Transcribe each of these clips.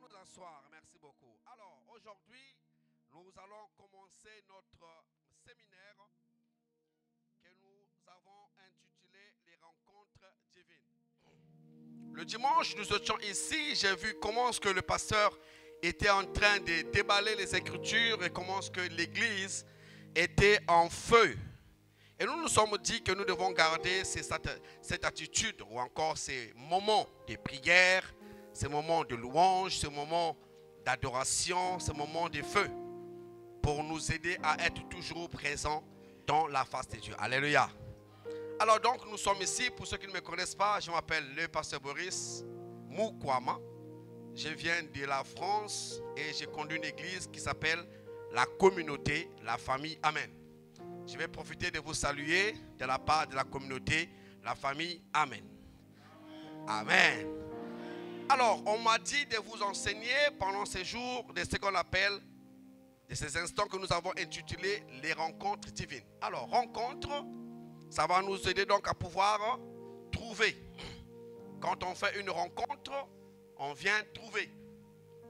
nous asseoir, merci beaucoup. Alors, aujourd'hui, nous allons commencer notre séminaire que nous avons intitulé Les rencontres divines. Le dimanche, nous étions ici, j'ai vu comment est-ce que le pasteur était en train de déballer les Écritures et comment est-ce que l'Église était en feu. Et nous nous sommes dit que nous devons garder cette attitude ou encore ces moments de prière, ces moments de louange, ces moments d'adoration, ces moments de feu pour nous aider à être toujours présents dans la face de Dieu. Alléluia. Alors donc nous sommes ici, pour ceux qui ne me connaissent pas, je m'appelle le pasteur Boris Mukwama. Je viens de la France et j'ai conduit une église qui s'appelle la communauté, la famille Amen. Je vais profiter de vous saluer de la part de la communauté, la famille Amen. Amen. Alors, on m'a dit de vous enseigner pendant ces jours de ce qu'on appelle, de ces instants que nous avons intitulés les rencontres divines. Alors, rencontre, ça va nous aider donc à pouvoir trouver. Quand on fait une rencontre, on vient trouver.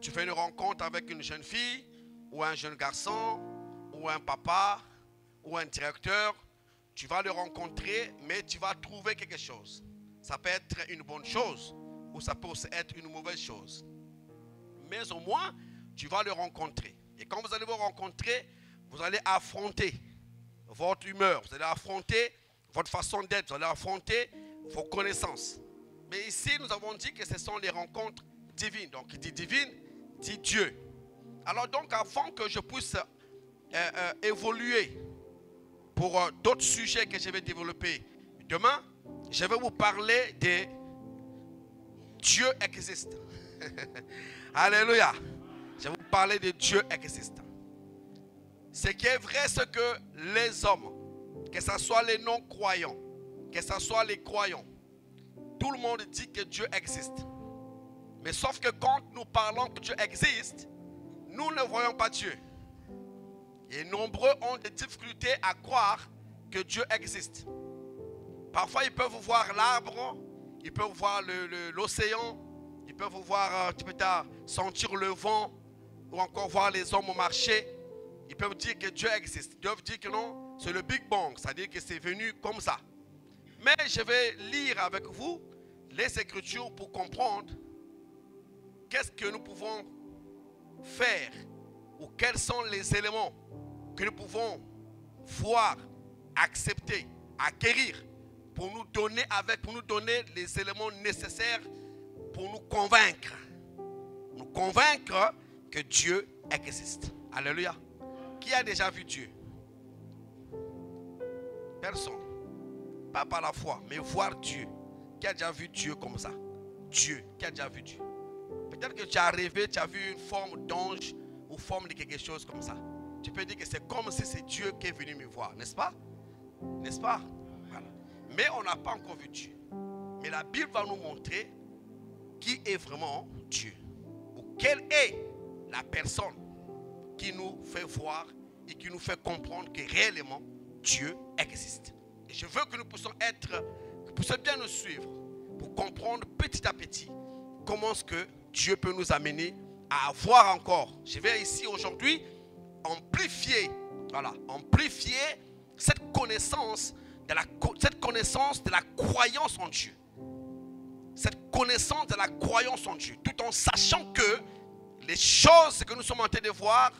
Tu fais une rencontre avec une jeune fille, ou un jeune garçon, ou un papa, ou un directeur, tu vas le rencontrer, mais tu vas trouver quelque chose. Ça peut être une bonne chose, ou ça peut aussi être une mauvaise chose. Mais au moins, tu vas le rencontrer. Et quand vous allez vous rencontrer, vous allez affronter votre humeur, vous allez affronter votre façon d'être, vous allez affronter vos connaissances. Mais ici, nous avons dit que ce sont les rencontres divines. Donc, qui dit divine, dit Dieu. Alors donc, avant que je puisse évoluer pour d'autres sujets que je vais développer demain, je vais vous parler de Dieu existe. Alléluia. Je vais vous parler de Dieu existe. Ce qui est vrai, c'est que les hommes, que ce soit les non-croyants, que ce soit les croyants, tout le monde dit que Dieu existe. Mais sauf que quand nous parlons que Dieu existe, nous ne voyons pas Dieu. Et nombreux ont des difficultés à croire que Dieu existe. Parfois, ils peuvent voir l'arbre, ils peuvent voir l'océan, ils peuvent voir, tu peux sentir le vent, ou encore voir les hommes marcher. Ils peuvent dire que Dieu existe. Ils doivent dire que non, c'est le Big Bang, c'est-à-dire que c'est venu comme ça. Mais je vais lire avec vous les Écritures pour comprendre qu'est-ce que nous pouvons faire ou quels sont les éléments que nous pouvons voir, accepter, acquérir pour nous donner les éléments nécessaires pour nous convaincre. Nous convaincre que Dieu existe. Alléluia. Qui a déjà vu Dieu? Personne. Pas par la foi, mais voir Dieu. Qui a déjà vu Dieu comme ça? Dieu. Qui a déjà vu Dieu? Peut-être que tu as rêvé, tu as vu une forme d'ange ou forme de quelque chose comme ça. Tu peux dire que c'est comme si c'est Dieu qui est venu me voir, n'est-ce pas? N'est-ce pas? Voilà. Mais on n'a pas encore vu Dieu. Mais la Bible va nous montrer qui est vraiment Dieu. Ou quelle est la personne qui nous fait voir et qui nous fait comprendre que réellement Dieu existe. Et je veux que nous puissions bien nous suivre pour comprendre petit à petit comment est-ce que Dieu peut nous amener à avoir encore. Je vais ici aujourd'hui amplifier cette connaissance de la croyance en Dieu. Cette connaissance de la croyance en Dieu. Tout en sachant que les choses que nous sommes en train de voir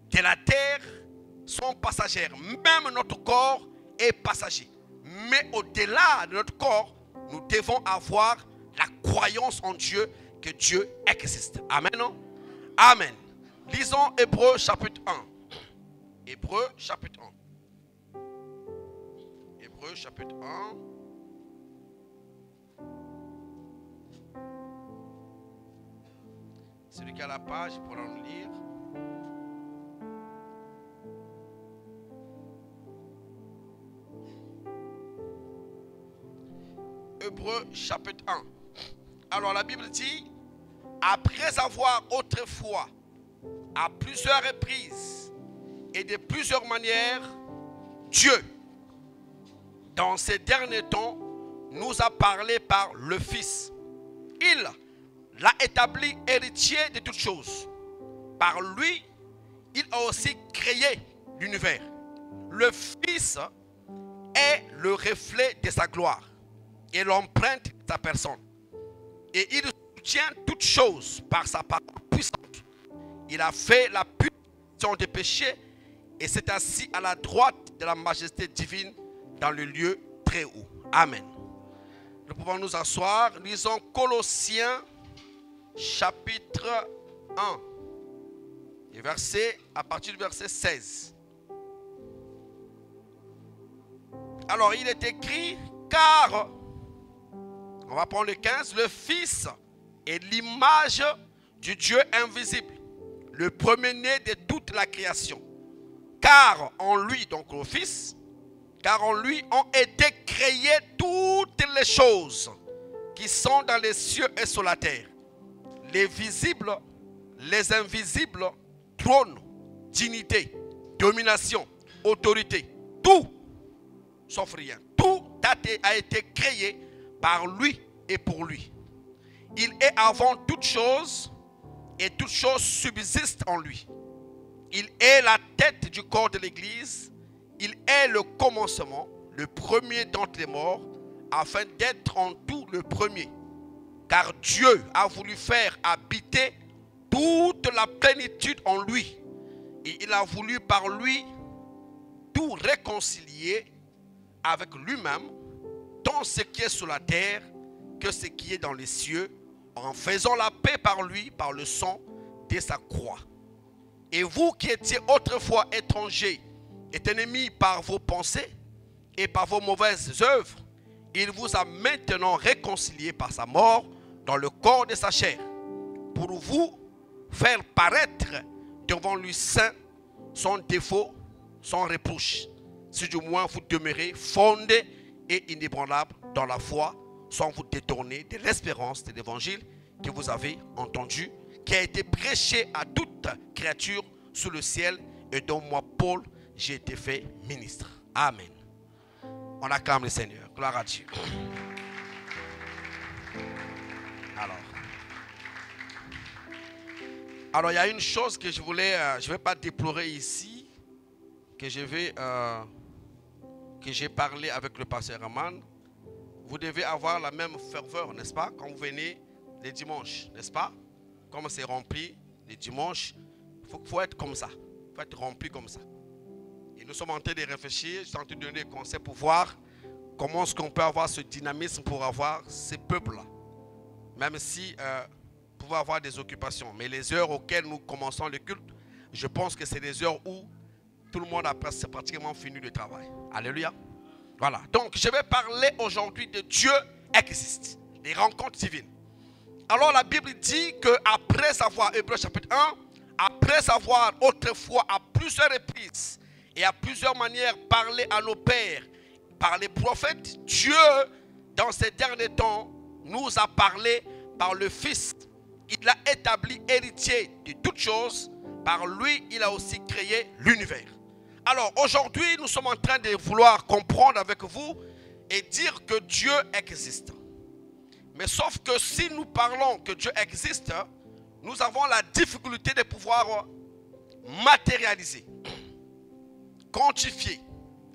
de la terre sont passagères. Même notre corps est passager. Mais au-delà de notre corps, nous devons avoir la croyance en Dieu, que Dieu existe. Amen. Non? Amen. Lisons Hébreux chapitre 1. Hébreux chapitre 1. Hébreux chapitre 1. Celui qui a la page pourra nous lire. Hébreux chapitre 1. Alors la Bible dit, après avoir autrefois, à plusieurs reprises et de plusieurs manières, Dieu, dans ces derniers temps, nous a parlé par le Fils. Il l'a établi héritier de toutes choses. Par lui, il a aussi créé l'univers. Le Fils est le reflet de sa gloire et l'empreinte de sa personne. Et il soutient toutes choses par sa parole puissante. Il a fait la purification des péchés et s'est assis à la droite de la majesté divine dans le lieu très haut. Amen. Nous pouvons nous asseoir. Lisons Colossiens chapitre 1. Et à partir du verset 16. Alors il est écrit, car, on va prendre le 15, le Fils est l'image du Dieu invisible, le premier-né de toute la création. Car en lui, donc le Fils, car en lui ont été créées toutes les choses qui sont dans les cieux et sur la terre, les visibles, les invisibles, trône, dignité, domination, autorité, tout, sauf rien. Tout a été créé par lui et pour lui. Il est avant toute chose et toute chose subsiste en lui. Il est la tête du corps de l'Église. Il est le commencement, le premier d'entre les morts, afin d'être en tout le premier. Car Dieu a voulu faire habiter toute la plénitude en lui. Et il a voulu par lui tout réconcilier avec lui-même, tant ce qui est sur la terre que ce qui est dans les cieux, en faisant la paix par lui, par le sang de sa croix. Et vous qui étiez autrefois étrangers et ennemis par vos pensées et par vos mauvaises œuvres, il vous a maintenant réconciliés par sa mort dans le corps de sa chair, pour vous faire paraître devant lui saint, sans défaut, sans reproche, si du moins vous demeurez fondés et inébranlables dans la foi, sans vous détourner de l'espérance de l'évangile que vous avez entendu, qui a été prêché à toute créature sous le ciel et dont moi, Paul, j'ai été fait ministre. Amen. On acclame le Seigneur. Gloire à Dieu. Alors il y a une chose que je ne vais pas déplorer ici, que j'ai parlé avec le pasteur Aman. Vous devez avoir la même ferveur, n'est-ce pas, quand vous venez les dimanches, n'est-ce pas? Comme c'est rempli les dimanches, il faut être comme ça. Il faut être rempli comme ça. Et nous sommes en train de réfléchir, je suis en train de donner des conseils pour voir comment est-ce qu'on peut avoir ce dynamisme pour avoir ces peuples-là. Même si vous pouvez avoir des occupations. Mais les heures auxquelles nous commençons le culte, je pense que c'est des heures où tout le monde a pratiquement fini le travail. Alléluia. Voilà. Donc, je vais parler aujourd'hui de Dieu existe. Les rencontres divines. Alors, la Bible dit qu'après avoir, Hébreux chapitre 1, après avoir autrefois à plusieurs reprises et à plusieurs manières parlé à nos pères, par les prophètes, Dieu, dans ces derniers temps, nous a parlé par le Fils. Il l'a établi héritier de toutes choses. Par lui, il a aussi créé l'univers. Alors, aujourd'hui, nous sommes en train de vouloir comprendre avec vous et dire que Dieu existe. Mais sauf que si nous parlons que Dieu existe, nous avons la difficulté de pouvoir matérialiser, quantifier,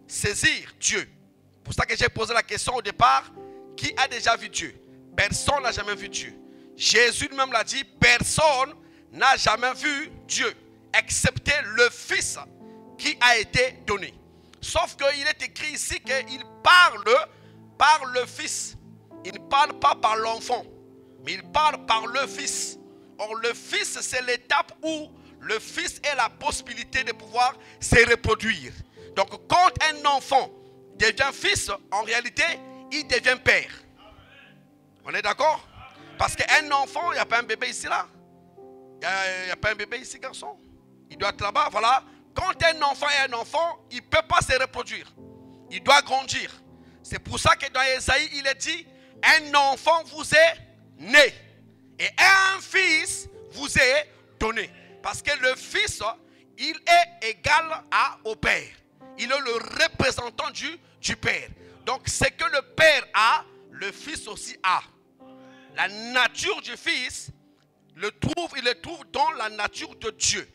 saisir Dieu. C'est pour ça que j'ai posé la question au départ, qui a déjà vu Dieu? Personne n'a jamais vu Dieu. Jésus lui-même l'a dit, personne n'a jamais vu Dieu, excepté le Fils qui a été donné. Sauf qu'il est écrit ici qu'il parle par le Fils. Il ne parle pas par l'enfant, mais il parle par le Fils. Or, le Fils, c'est l'étape où le Fils a la possibilité de pouvoir se reproduire. Donc, quand un enfant devient fils, en réalité, il devient père. On est d'accord? Parce qu'un enfant, il n'y a pas un bébé ici, là. Il n'y a pas un bébé ici, garçon. Il doit être là-bas, voilà. Quand un enfant est un enfant, il ne peut pas se reproduire. Il doit grandir. C'est pour ça que dans Ésaïe, il est dit, un enfant vous est né. Et un fils vous est donné. Parce que le fils, il est égal au père. Il est le représentant du père. Donc, ce que le père a, le fils aussi a. La nature du fils il le trouve dans la nature de Dieu.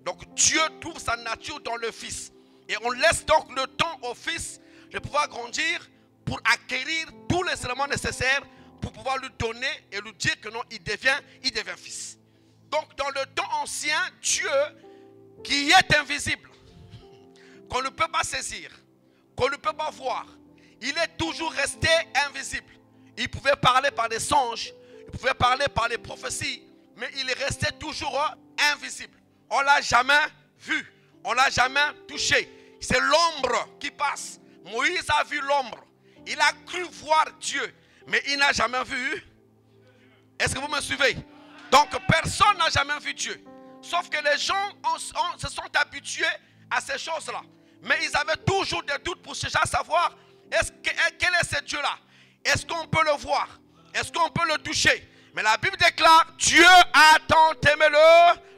Donc Dieu trouve sa nature dans le Fils. Et on laisse donc le temps au Fils de pouvoir grandir pour acquérir tous les éléments nécessaires pour pouvoir lui donner et lui dire que non, il devient Fils. Donc dans le temps ancien, Dieu qui est invisible, qu'on ne peut pas saisir, qu'on ne peut pas voir, il est toujours resté invisible. Il pouvait parler par des songes, il pouvait parler par les prophéties, mais il est resté toujours invisible. On ne l'a jamais vu, on ne l'a jamais touché. C'est l'ombre qui passe. Moïse a vu l'ombre. Il a cru voir Dieu, mais il n'a jamais vu. Est-ce que vous me suivez? Donc personne n'a jamais vu Dieu. Sauf que les gens se sont habitués à ces choses-là. Mais ils avaient toujours des doutes pour chercher à savoir quel est ce Dieu-là. Est-ce qu'on peut le voir? Est-ce qu'on peut le toucher? Mais la Bible déclare, Dieu a tant aimé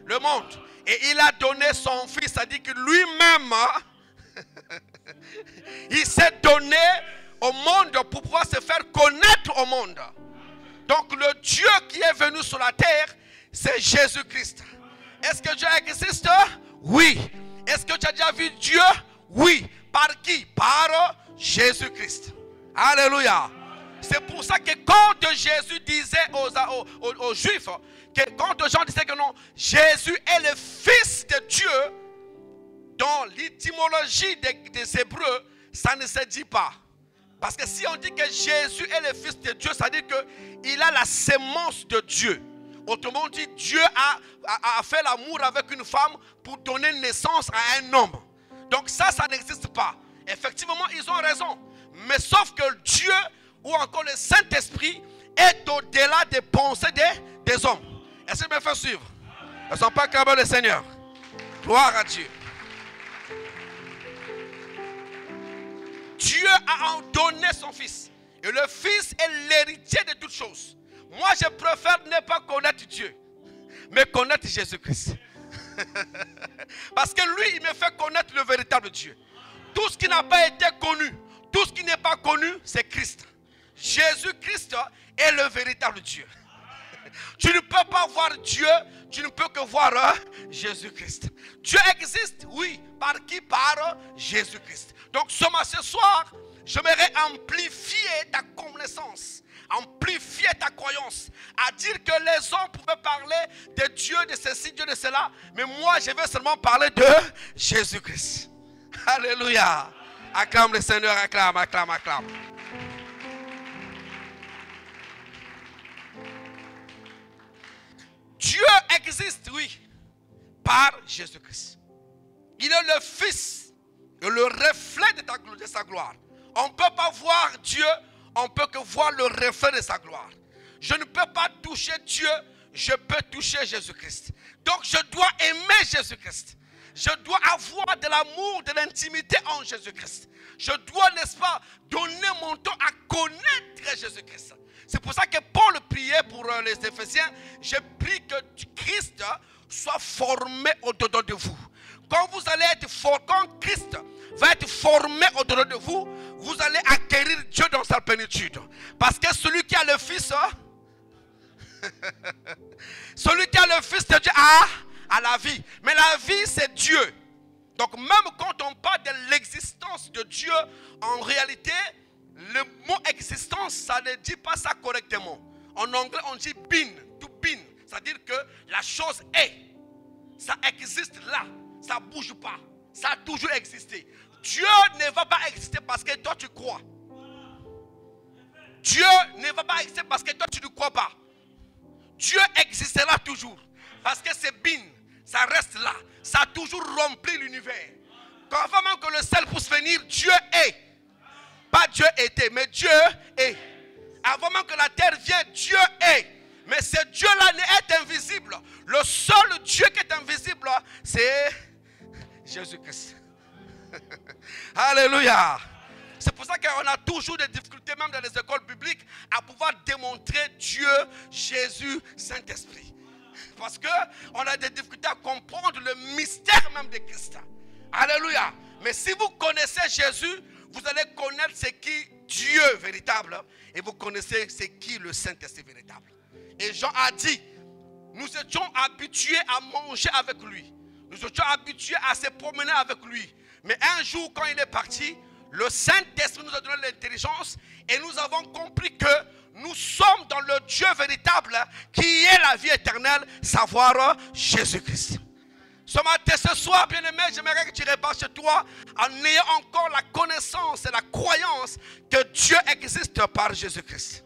le monde. Et il a donné son Fils, c'est-à-dire que lui-même, il s'est donné au monde pour pouvoir se faire connaître au monde. Donc le Dieu qui est venu sur la terre, c'est Jésus-Christ. Est-ce que Dieu existe? Oui. Est-ce que tu as déjà vu Dieu? Oui. Par qui? Par Jésus-Christ. Alléluia. C'est pour ça que quand Jésus disait aux Juifs, que quand les gens disaient que non, Jésus est le Fils de Dieu, dans l'étymologie des Hébreux, ça ne se dit pas. Parce que si on dit que Jésus est le Fils de Dieu, ça veut dire qu'il a la sémence de Dieu. Autrement dit, Dieu a fait l'amour avec une femme pour donner naissance à un homme. Donc ça n'existe pas. Effectivement, ils ont raison. Mais sauf que Dieu, ou encore le Saint-Esprit, est au-delà des pensées des hommes. Est-ce que je me fais suivre? Elles ne sont pas capables le Seigneur. Gloire à Dieu. Dieu a donné son Fils. Et le Fils est l'héritier de toutes choses. Moi, je préfère ne pas connaître Dieu, mais connaître Jésus-Christ. Parce que lui, il me fait connaître le véritable Dieu. Tout ce qui n'a pas été connu, tout ce qui n'est pas connu, c'est Christ. Jésus-Christ est le véritable Dieu. Tu ne peux pas voir Dieu, tu ne peux que voir Jésus-Christ. Dieu existe, oui. Par qui? Par Jésus-Christ. Donc ce soir, j'aimerais amplifier ta connaissance, amplifier ta croyance, à dire que les hommes pouvaient parler de Dieu, de ceci, Dieu de cela, mais moi je vais seulement parler de Jésus-Christ. Alléluia. Acclame le Seigneur, acclame, acclame, acclame. Dieu existe, oui, par Jésus-Christ. Il est le Fils, le reflet de sa gloire. On ne peut pas voir Dieu, on ne peut que voir le reflet de sa gloire. Je ne peux pas toucher Dieu, je peux toucher Jésus-Christ. Donc je dois aimer Jésus-Christ. Je dois avoir de l'amour, de l'intimité en Jésus-Christ. Je dois, n'est-ce pas, donner mon temps à connaître Jésus-Christ. C'est pour ça que Paul priait pour les Éphésiens. Je prie que Christ soit formé au-dedans de vous. Quand vous allez être quand Christ va être formé au-dedans de vous, vous allez acquérir Dieu dans sa plénitude. Parce que celui qui a le Fils, celui qui a le Fils de Dieu a la vie. Mais la vie, c'est Dieu. Donc même quand on parle de l'existence de Dieu, en réalité, le mot existence, ça ne dit pas ça correctement. En anglais, on dit being, to being. C'est-à-dire que la chose est. Ça existe là. Ça ne bouge pas. Ça a toujours existé. Dieu ne va pas exister parce que toi tu crois. Dieu ne va pas exister parce que toi tu ne crois pas. Dieu existera toujours. Parce que c'est being. Ça reste là. Ça a toujours rempli l'univers. Quand avant même que le ciel puisse venir, Dieu est. Pas Dieu était, mais Dieu est. Avant même que la terre vienne, Dieu est. Mais ce Dieu-là est invisible. Le seul Dieu qui est invisible, c'est Jésus-Christ. Alléluia. C'est pour ça qu'on a toujours des difficultés, même dans les écoles bibliques, à pouvoir démontrer Dieu, Jésus, Saint-Esprit. Parce qu'on a des difficultés à comprendre le mystère même de Christ. Alléluia. Mais si vous connaissez Jésus, vous allez connaître ce qui Dieu véritable. Et vous connaissez ce qui le Saint-Esprit véritable. Et Jean a dit, nous étions habitués à manger avec lui. Nous étions habitués à se promener avec lui. Mais un jour, quand il est parti, le Saint-Esprit nous a donné l'intelligence et nous avons compris que nous sommes dans le Dieu véritable qui est la vie éternelle, savoir Jésus-Christ. Ce matin, ce soir, bien-aimé, j'aimerais que tu repars chez toi en ayant encore la connaissance et la croyance que Dieu existe par Jésus-Christ.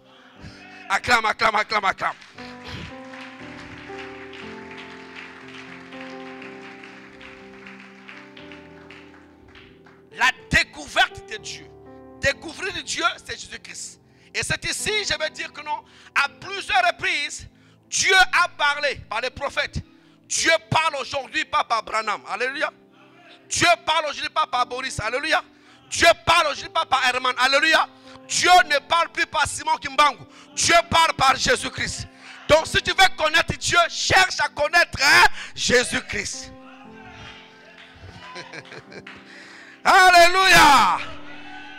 Acclame, acclame, acclame, acclame. La découverte de Dieu. Découvrir Dieu, c'est Jésus-Christ. Et c'est ici, je veux dire que non, à plusieurs reprises, Dieu a parlé par les prophètes. Dieu parle aujourd'hui pas par Branham. Alléluia. Dieu parle aujourd'hui pas par Boris. Alléluia. Dieu parle aujourd'hui pas par Herman. Alléluia. Dieu ne parle plus par Simon Kimbangu. Dieu parle par Jésus-Christ. Donc si tu veux connaître Dieu, cherche à connaître Jésus-Christ. Alléluia.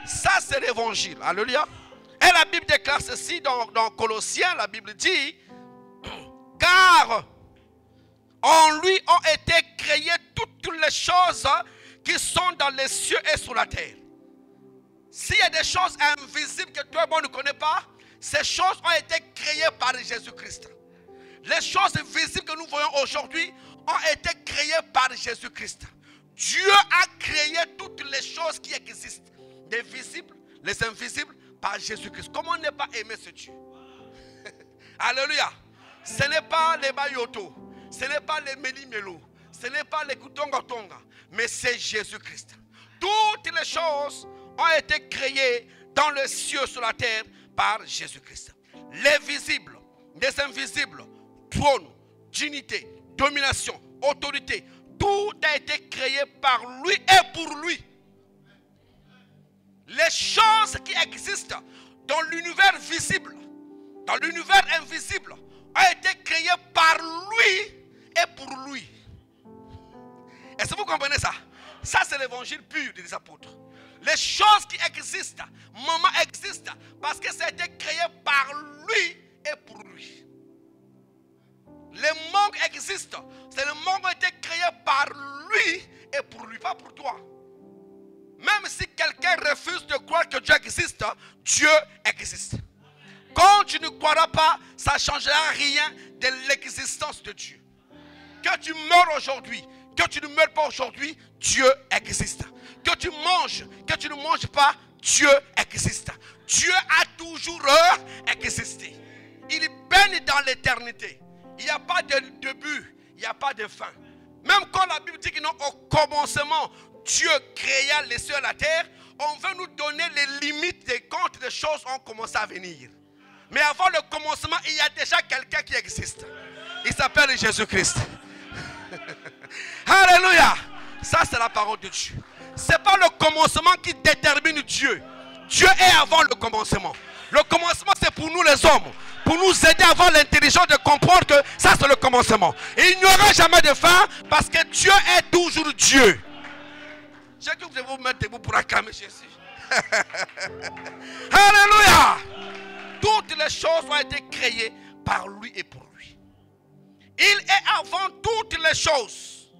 Ça c'est l'évangile. Alléluia. Et la Bible déclare ceci dans Colossiens. La Bible dit, car en lui ont été créées toutes les choses qui sont dans les cieux et sur la terre. S'il y a des choses invisibles que toi et moi ne connaissons pas, ces choses ont été créées par Jésus-Christ. Les choses visibles que nous voyons aujourd'hui ont été créées par Jésus-Christ. Dieu a créé toutes les choses qui existent, les visibles, les invisibles, par Jésus-Christ. Comment ne pas aimer ce Dieu? Alléluia. Ce n'est pas les Bayoto, ce n'est pas les Méli-Mélo, ce n'est pas les Kutonga-Tonga, mais c'est Jésus-Christ. Toutes les choses ont été créées dans les cieux, sur la terre, par Jésus-Christ. Les visibles, les invisibles, trône, dignité, domination, autorité, tout a été créé par lui et pour lui. Les choses qui existent dans l'univers visible, dans l'univers invisible, ont été créées par lui et pour lui. Est-ce que vous comprenez ça? Ça c'est l'évangile pur des apôtres. Les choses qui existent, maman existent parce que ça a été créé par lui et pour lui. Les mondes existent. C'est le monde qui a été créé par lui et pour lui, pas pour toi. Même si quelqu'un refuse de croire que Dieu existe, Dieu existe. Quand tu ne croiras pas, ça ne changera rien de l'existence de Dieu. Que tu meurs aujourd'hui, que tu ne meurs pas aujourd'hui, Dieu existe. Que tu manges, que tu ne manges pas, Dieu existe. Dieu a toujours existé. Il baigne dans l'éternité. Il n'y a pas de début, il n'y a pas de fin. Même quand la Bible dit qu'au commencement, Dieu créa les cieux et la terre, on veut nous donner les limites de quand les choses ont commencé à venir. Mais avant le commencement, il y a déjà quelqu'un qui existe. Il s'appelle Jésus-Christ. Alléluia. Ça c'est la parole de Dieu. Ce n'est pas le commencement qui détermine Dieu. Dieu est avant le commencement. Le commencement c'est pour nous les hommes. Pour nous aider à avoir l'intelligence de comprendre que ça c'est le commencement. Et il n'y aura jamais de fin parce que Dieu est toujours Dieu. Je veux que vous mettre debout pour acclamer Jésus. Alléluia. Toutes les choses ont été créées par lui et pour lui. Il est avant toutes les choses.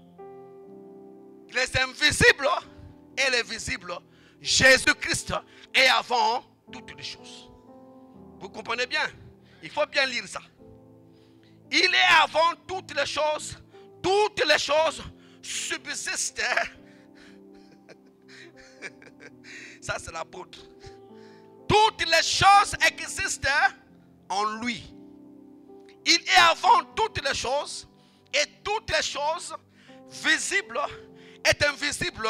Les invisibles et les visibles. Jésus-Christ est avant toutes les choses. Vous comprenez bien? Il faut bien lire ça. Il est avant toutes les choses. Toutes les choses subsistent. Ça c'est l'apôtre. Toutes les choses existent en lui. Il est avant toutes les choses. Et toutes les choses visibles et invisibles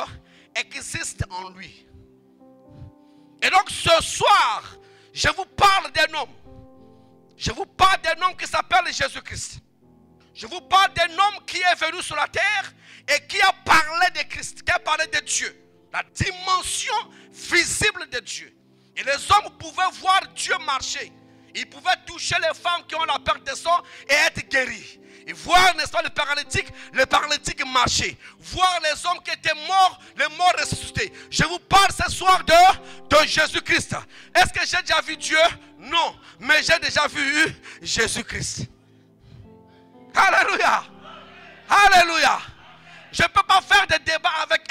existent en lui. Et donc ce soir, je vous parle d'un homme. Je vous parle d'un homme qui s'appelle Jésus-Christ. Je vous parle d'un homme qui est venu sur la terre et qui a parlé de Christ, qui a parlé de Dieu. La dimension visible de Dieu. Et les hommes pouvaient voir Dieu marcher. Ils pouvaient toucher les femmes qui ont la perte de sang et être guéris. Et voir, n'est-ce pas, le paralytique marcher. Voir les hommes qui étaient morts, les morts ressuscités. Je vous parle ce soir de Jésus-Christ. Est-ce que j'ai déjà vu Dieu? Non. Mais j'ai déjà vu Jésus-Christ. Alléluia. Je ne peux pas faire de débat avec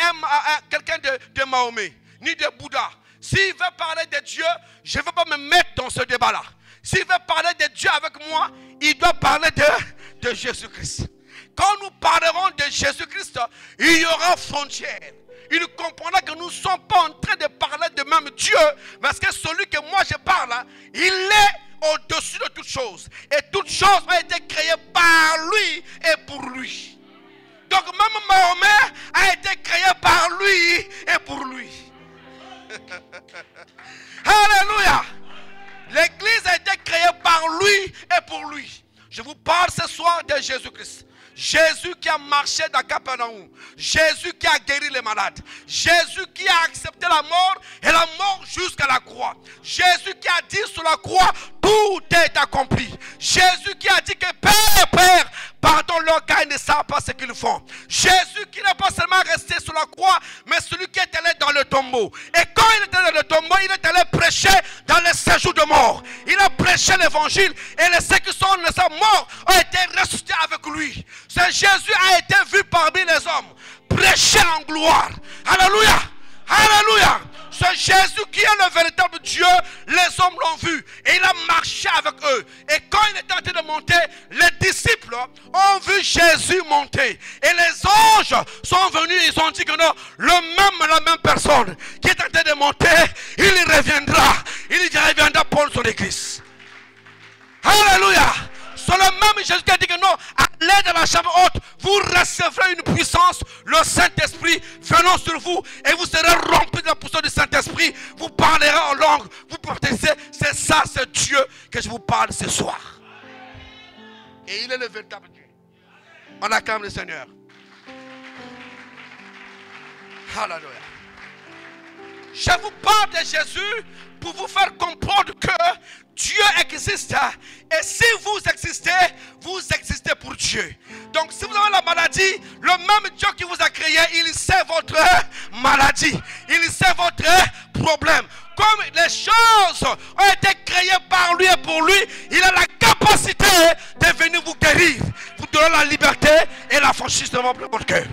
quelqu'un de Mahomet, ni de Bouddha. S'il veut parler de Dieu, je ne veux pas me mettre dans ce débat-là. S'il veut parler de Dieu avec moi, il doit parler de Jésus-Christ. Quand nous parlerons de Jésus-Christ, il y aura frontière. Il comprendra que nous ne sommes pas en train de parler de même Dieu, parce que celui que moi je parle, il est au-dessus de toutes choses. Et toutes choses ont été créées par lui et pour lui. Donc même Mahomet a été créé par lui et pour lui. Alléluia. L'église a été créée par lui et pour lui. Je vous parle ce soir de Jésus-Christ. Jésus qui a marché dans Capernaum. Jésus qui a guéri les malades. Jésus qui a accepté la mort et la mort jusqu'à la croix. Jésus qui a dit sur la croix, tout est accompli. Jésus qui a dit que Père, pardonne-leur car ils ne savent pas ce qu'ils font. Jésus qui n'est pas seulement resté sur la croix, mais celui qui est allé dans le tombeau. Et quand il est allé dans le tombeau, il est allé prêcher dans les séjours de mort. Il a prêché l'évangile et ceux qui sont morts ont été ressuscités avec lui. Ce Jésus a été vu parmi les hommes, prêché en gloire. Alléluia, alléluia. Ce Jésus qui est le véritable Dieu, les hommes l'ont vu et il a marché avec eux. Et quand il est en train de monter, les disciples ont vu Jésus monter. Et les anges sont venus, ils ont dit que non, la même personne qui est en train de monter, il reviendra. Il reviendra pour son église. Alléluia. C'est le même Jésus qui a dit que non, allez dans la chambre haute, vous recevrez une puissance, le Saint-Esprit venant sur vous et vous serez remplis de la puissance du Saint-Esprit. Vous parlerez en langue, vous prophétisez. C'est ça, c'est Dieu que je vous parle ce soir. Et il est le véritable Dieu. On acclame le Seigneur. Alléluia. Je vous parle de Jésus pour vous faire comprendre que Dieu existe. Et si vous existez pour Dieu. Donc si vous avez la maladie, le même Dieu qui vous a créé, il sait votre maladie. Il sait votre problème. Comme les choses ont été créées par lui et pour lui, il a la capacité de venir vous guérir. Vous donner la liberté et la franchise de votre cœur.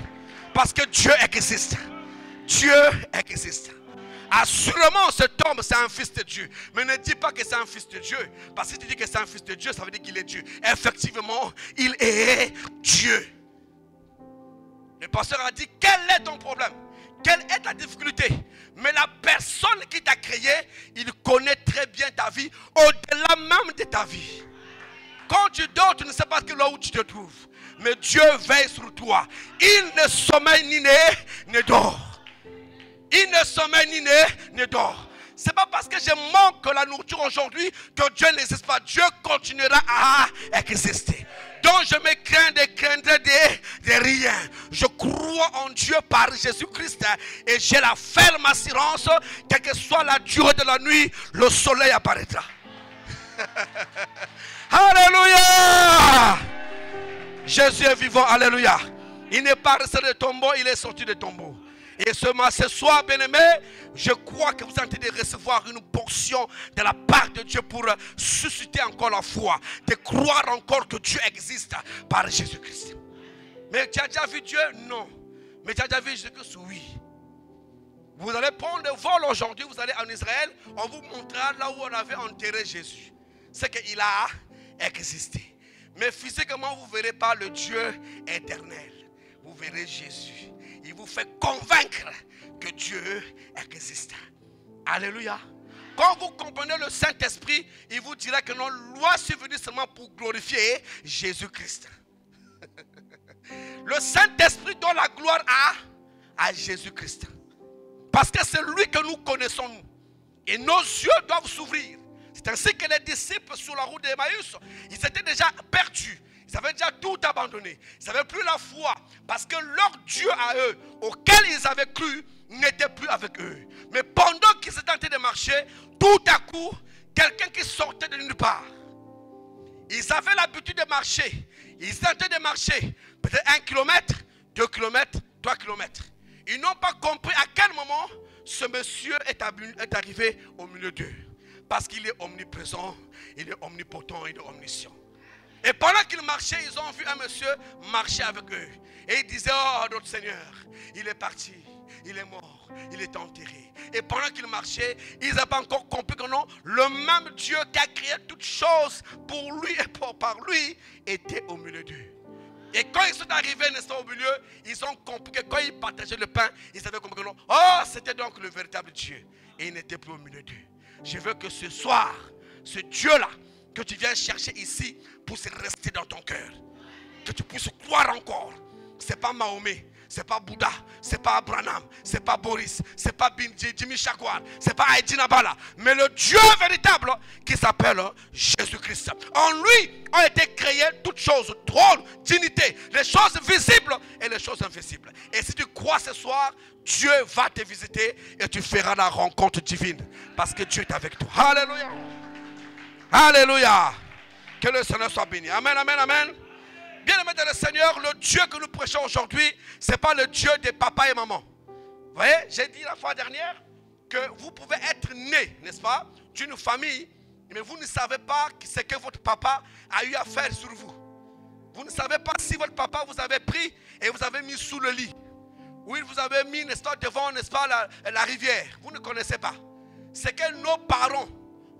Parce que Dieu existe. Dieu existe. Assurément, cet homme, c'est un fils de Dieu. Mais ne dis pas que c'est un fils de Dieu. Parce que si tu dis que c'est un fils de Dieu, ça veut dire qu'il est Dieu. Effectivement, il est Dieu. Le pasteur a dit, quel est ton problème? Quelle est ta difficulté? Mais la personne qui t'a créé, il connaît très bien ta vie, au-delà même de ta vie. Quand tu dors, tu ne sais pas là où tu te trouves. Mais Dieu veille sur toi. Il ne sommeille ni ne dort. Il ne sommeille ni dort. Ce n'est pas parce que je manque la nourriture aujourd'hui que Dieu n'existe pas. Dieu continuera à exister. Donc je me crains de craindre de rien. Je crois en Dieu par Jésus-Christ. Et j'ai la ferme assurance, quelle que soit la durée de la nuit, le soleil apparaîtra. Alléluia. Jésus est vivant, alléluia. Il n'est pas resté de tombeau, il est sorti de tombeau. Et ce soir, bien-aimé, je crois que vous êtes en train de recevoir une portion de la part de Dieu pour susciter encore la foi, de croire encore que Dieu existe par Jésus-Christ. Mais tu as déjà vu Dieu? Non. Mais tu as déjà vu Jésus-Christ? Oui. Vous allez prendre le vol aujourd'hui, vous allez en Israël, on vous montrera là où on avait enterré Jésus. C'est qu'il a existé. Mais physiquement, vous ne verrez pas le Dieu éternel. Vous verrez Jésus. Il vous fait convaincre que Dieu existe. Alléluia. Quand vous comprenez le Saint-Esprit, il vous dira que non, loi est venue seulement pour glorifier Jésus-Christ. Le Saint-Esprit donne la gloire à Jésus-Christ. Parce que c'est lui que nous connaissons, nous. Et nos yeux doivent s'ouvrir. C'est ainsi que les disciples sur la route d'Emmaüs, ils étaient déjà perdus. Ils avaient déjà tout abandonné. Ils n'avaient plus la foi. Parce que leur Dieu à eux, auquel ils avaient cru, n'était plus avec eux. Mais pendant qu'ils étaient en train de marcher, tout à coup, quelqu'un qui sortait de nulle part. Ils avaient l'habitude de marcher. Ils étaient en train de marcher. Peut-être 1 kilomètre, 2 kilomètres, 3 kilomètres. Ils n'ont pas compris à quel moment ce monsieur est arrivé au milieu d'eux. Parce qu'il est omniprésent, il est omnipotent, il est omniscient. Et pendant qu'ils marchaient, ils ont vu vu un monsieur marcher avec eux. Et il disait, oh notre Seigneur, il est parti, il est mort, il est enterré. Et pendant qu'il marchait, ils n'avaient pas encore compris que non, le même Dieu qui a créé toutes choses pour lui et par lui était au milieu d'eux. Et quand ils sont arrivés, n'est-ce pas, au milieu, ils ont compris que quand ils partageaient le pain, ils avaient compris que non, oh, c'était donc le véritable Dieu. Et il n'était plus au milieu d'eux. Je veux que ce soir, ce Dieu-là, que tu viens chercher ici, puisse rester dans ton cœur. Que tu puisses croire encore. Ce n'est pas Mahomet, ce n'est pas Bouddha, ce n'est pas Abraham, ce n'est pas Boris, ce n'est pas Jimmy Shakwar, ce n'est pas Haïti Nabala, mais le Dieu véritable qui s'appelle Jésus-Christ. En lui ont été créées toutes choses, trône, dignité, les choses visibles et les choses invisibles. Et si tu crois ce soir, Dieu va te visiter et tu feras la rencontre divine parce que Dieu est avec toi. Alléluia. Alléluia. Que le Seigneur soit béni. Amen, amen, amen. Bien-aimés dans le Seigneur, le Dieu que nous prêchons aujourd'hui, ce n'est pas le Dieu des papas et mamans. Vous voyez, j'ai dit la fois dernière que vous pouvez être né, n'est-ce pas, d'une famille, mais vous ne savez pas ce que votre papa a eu à faire sur vous. Vous ne savez pas si votre papa vous avait pris et vous avez mis sous le lit. Ou il vous avait mis, n'est-ce pas, devant, n'est-ce pas, la rivière. Vous ne connaissez pas. Ce que nos parents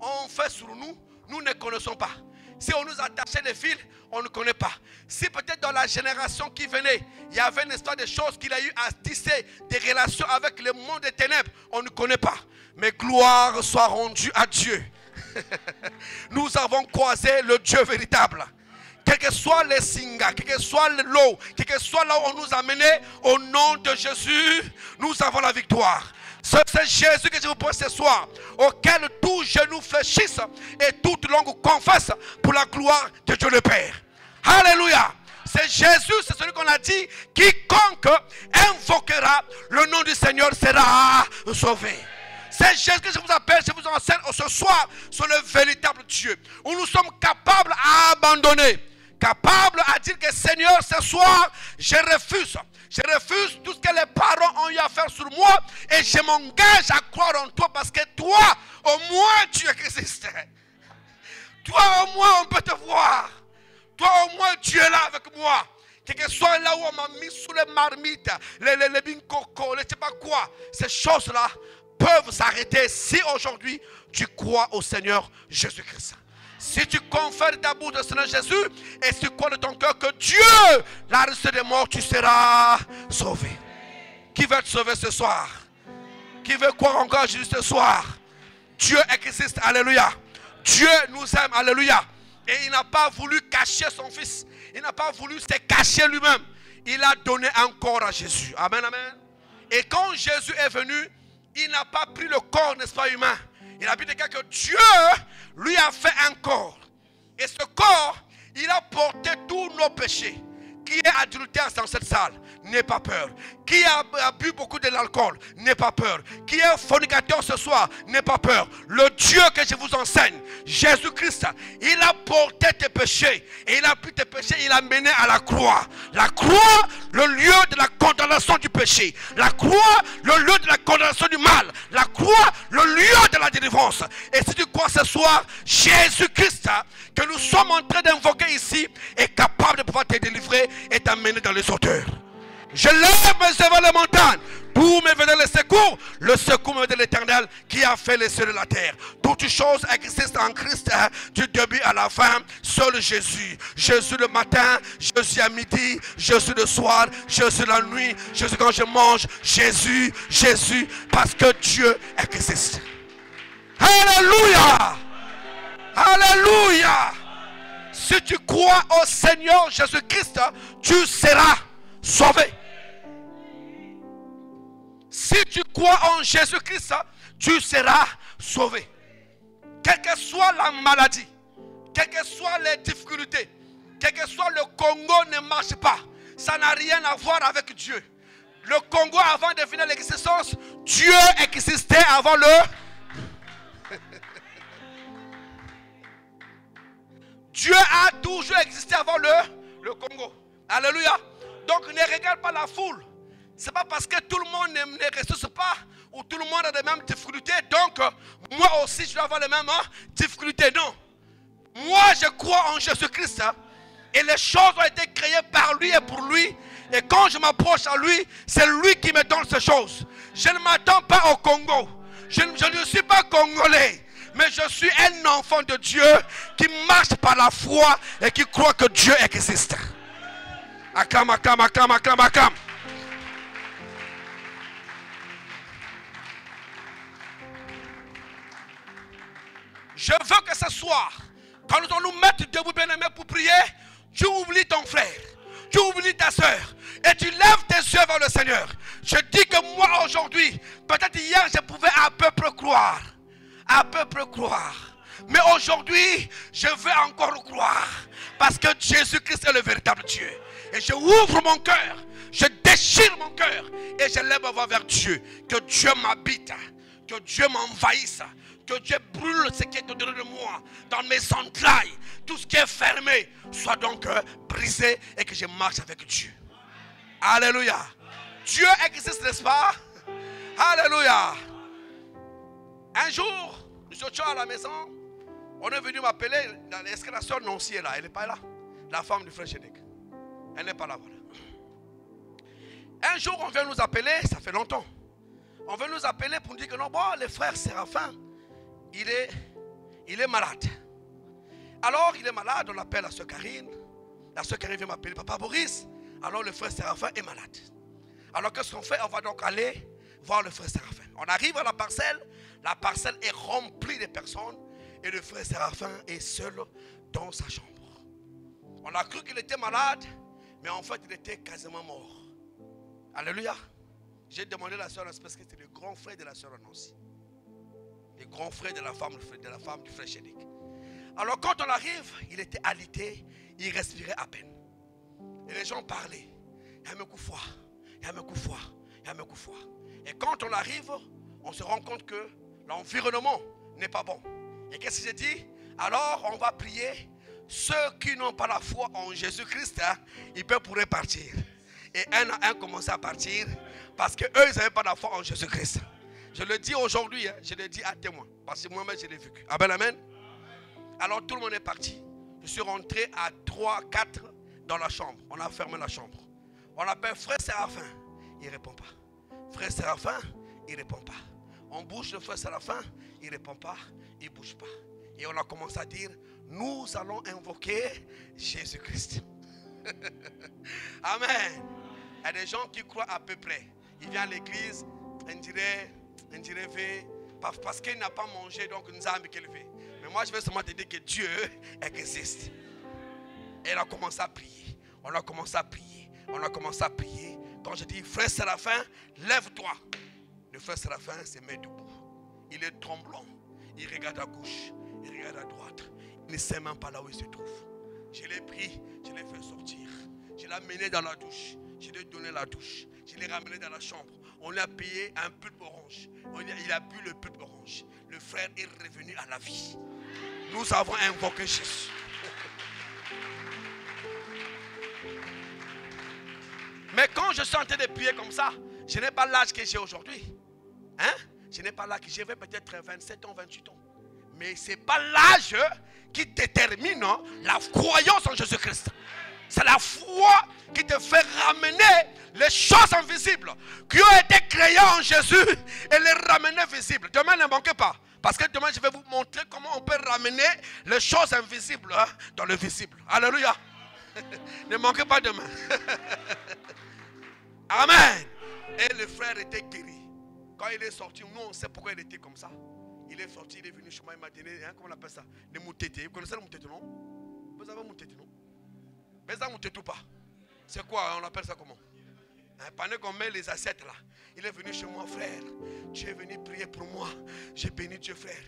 ont fait sur nous, nous ne connaissons pas. Si on nous attachait les fils, on ne connaît pas. Si peut-être dans la génération qui venait, il y avait, n'est-ce pas, des choses qu'il a eu à tisser, des relations avec le monde des ténèbres, on ne connaît pas. Mais gloire soit rendue à Dieu. Nous avons croisé le Dieu véritable. Quel que soit les singas, quel que soit l'eau, quel que soit là où on nous a menés, au nom de Jésus, nous avons la victoire. C'est Jésus que je vous prends ce soir, auquel tout genou fléchisse et toute langue confesse pour la gloire de Dieu le Père. Alléluia. C'est Jésus, c'est celui qu'on a dit, quiconque invoquera le nom du Seigneur sera sauvé. C'est Jésus que je vous appelle, je vous enseigne ce soir sur le véritable Dieu, où nous sommes capables à abandonner, capables à dire que Seigneur, ce soir, je refuse. Je refuse tout ce que les parents ont eu à faire sur moi et je m'engage à croire en toi parce que toi, au moins, tu existes. Toi, au moins, on peut te voir. Toi, au moins, tu es là avec moi. Quel que soit là où on m'a mis sous les marmites, les binkoko, les je sais pas quoi, ces choses-là peuvent s'arrêter si aujourd'hui tu crois au Seigneur Jésus-Christ. Si tu confères ta bouche au Seigneur Jésus et si tu crois de ton cœur que Dieu l'a ressuscité des morts, tu seras sauvé. Qui veut te sauver ce soir? Qui veut croire encore Jésus ce soir? Dieu existe, alléluia. Dieu nous aime, alléluia. Et il n'a pas voulu cacher son fils. Il n'a pas voulu se cacher lui-même. Il a donné un corps à Jésus. Amen, amen. Et quand Jésus est venu, il n'a pas pris le corps, n'est-ce pas, humain. Il a dit que Dieu lui a fait un corps. Et ce corps, il a porté tous nos péchés. Qui est adultère dans cette salle, n'aie pas peur. Qui a bu beaucoup de l'alcool, n'aie pas peur. Qui est fornicateur ce soir, n'aie pas peur. Le Dieu que je vous enseigne, Jésus-Christ, il a porté tes péchés. Et il a pris tes péchés, il a mené à la croix. La croix, le lieu de la condamnation du péché. La croix, le lieu de la condamnation du mal. La croix, le lieu de la délivrance. Et si tu crois ce soir, Jésus-Christ, que nous sommes en train d'invoquer ici, est capable de pouvoir te délivrer et t'amener dans les hauteurs. Je lève mes yeux vers les montagnes. D'où me venait le secours? Le secours me vient de l'Éternel qui a fait les cieux et la terre. Toutes choses existent en Christ, du début à la fin. Seul Jésus. Jésus le matin, Jésus à midi, Jésus le soir, Jésus la nuit, Jésus quand je mange. Jésus, Jésus, parce que Dieu existe. Alléluia. Alléluia. Si tu crois au Seigneur Jésus-Christ, tu seras sauvé. Si tu crois en Jésus-Christ, tu seras sauvé. Quelle que soit la maladie, quelles que soient les difficultés, quel que soit le Congo ne marche pas, ça n'a rien à voir avec Dieu. Le Congo, avant de devenir l'existence, Dieu existait avant le... Dieu a toujours existé avant le Congo. Alléluia. Donc ne regarde pas la foule. Ce n'est pas parce que tout le monde ne ressuscite pas ou tout le monde a les mêmes difficultés. Donc moi aussi je dois avoir les mêmes difficultés. Non. Moi je crois en Jésus-Christ Et les choses ont été créées par lui et pour lui. Et quand je m'approche à lui, c'est lui qui me donne ces choses. Je ne m'attends pas au Congo. Je ne suis pas congolais. Mais je suis un enfant de Dieu qui marche par la foi et qui croit que Dieu existe. Akam, akam, akam, akam, akam. Je veux que ce soir, quand nous allons nous mettre debout, bien-aimés, pour prier, tu oublies ton frère, tu oublies ta soeur, et tu lèves tes yeux vers le Seigneur. Je dis que moi aujourd'hui, peut-être hier je pouvais à peu près croire, mais aujourd'hui je veux encore croire, parce que Jésus-Christ est le véritable Dieu. Et je ouvre mon cœur, je déchire mon cœur, et je lève ma voix vers Dieu. Que Dieu m'habite, que Dieu m'envahisse, que Dieu brûle ce qui est au-dedans de moi, dans mes entrailles. Tout ce qui est fermé soit donc brisé et que je marche avec Dieu. Alléluia. Dieu existe, n'est-ce pas? Alléluia. Un jour, nous étions à la maison. On est venu m'appeler. Est-ce que la soeur Nancy est là? Elle n'est pas là. La femme du frère Chédek. Elle n'est pas là, voilà. Un jour, on vient nous appeler. Ça fait longtemps. On veut nous appeler pour nous dire que non, bon, le frère Séraphin, il est malade. Alors, il est malade, on l'appelle la soeur Karine. La soeur Karine vient m'appeler, papa Boris. Alors, le frère Séraphin est malade. Alors, qu'est-ce qu'on fait? On va donc aller voir le frère Séraphin. On arrive à la parcelle est remplie de personnes. Et le frère Séraphin est seul dans sa chambre. On a cru qu'il était malade, mais en fait, il était quasiment mort. Alléluia. J'ai demandé à la soeur, parce que c'était le grand frère de la soeur Nancy. Le grand frère de la femme du frère Chédek. Alors quand on arrive, il était alité, il respirait à peine. Et les gens parlaient. Et quand on arrive, on se rend compte que l'environnement n'est pas bon. Et qu'est-ce que j'ai dit? Alors on va prier. Ceux qui n'ont pas la foi en Jésus-Christ, ils peuvent pourraient partir. Et un à un commencer à partir. Parce qu'eux, ils n'avaient pas la foi en Jésus-Christ. Je le dis aujourd'hui, je le dis à témoin. Parce que moi-même, je l'ai vécu. Amen, amen. Alors tout le monde est parti. Je suis rentré à 3, 4 dans la chambre. On a fermé la chambre. On appelle frère Séraphin. Il ne répond pas. Frère Séraphin, il ne répond pas. On bouge le frère Séraphin, il ne répond pas. Il ne bouge pas. Et on a commencé à dire, nous allons invoquer Jésus-Christ. Amen. Il y a des gens qui croient à peu près. Il vient à l'église, on dirait parce qu'il n'a pas mangé, donc nous avons qu'il fait. Mais moi, je vais seulement te dire que Dieu existe. Et on a commencé à prier. On a commencé à prier. Quand je dis, frère Séraphin, lève-toi. Le frère Séraphin se met debout. Il est tremblant. Il regarde à gauche. Il regarde à droite. Il ne sait même pas là où il se trouve. Je l'ai pris. Je l'ai fait sortir. Je l'ai amené dans la douche. Je lui ai donné la douche. Je l'ai ramené dans la chambre. On lui a payé un pulpe orange. Il a bu le pulpe orange. Le frère est revenu à la vie. Nous avons invoqué Jésus. Mais quand je suis en train de prier comme ça, je n'ai pas l'âge que j'ai aujourd'hui. Je n'ai pas l'âge que j'ai, peut-être 27 ans, 28 ans. Mais ce n'est pas l'âge qui détermine la croyance en Jésus-Christ. C'est la foi qui te fait ramener les choses invisibles qui ont été créées en Jésus et les ramener visibles. Demain, ne manquez pas. Parce que demain, je vais vous montrer comment on peut ramener les choses invisibles dans le visible. Alléluia. Ne manquez pas demain. Amen. Et le frère était guéri. Quand il est sorti, nous on sait pourquoi il était comme ça. Il est sorti, il est venu chez moi, il m'a donné, comment on appelle ça? Les moutétés. Vous connaissez le moutété, non? Vous avez un moutété, non? Mais ça moutété ou pas? C'est quoi? On appelle ça comment? Pendant qu'on met les assiettes là, il est venu chez moi, frère. Tu es venu prier pour moi. J'ai béni Dieu, frère.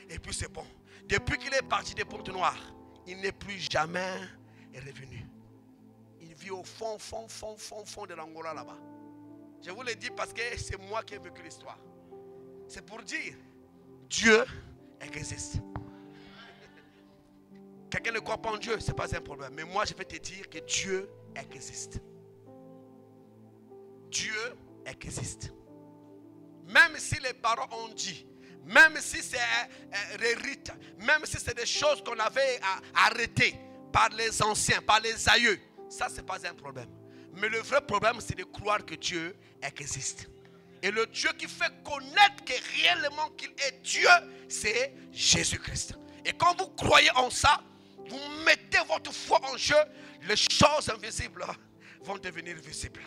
Et puis c'est bon. Depuis qu'il est parti des Portes Noires, il n'est plus jamais revenu. Il vit au fond de l'Angola là-bas. Je vous le dis parce que c'est moi qui ai vécu l'histoire. C'est pour dire, Dieu existe. Quelqu'un ne croit pas en Dieu, ce n'est pas un problème. Mais moi, je vais te dire que Dieu existe. Dieu existe. Même si les parents ont dit, même si c'est des rites, même si c'est des choses qu'on avait arrêtées par les anciens, par les aïeux, ça c'est pas un problème. Mais le vrai problème c'est de croire que Dieu existe. Et le Dieu qui fait connaître que réellement qu'il est Dieu, c'est Jésus-Christ. Et quand vous croyez en ça, vous mettez votre foi en jeu, les choses invisibles vont devenir visibles.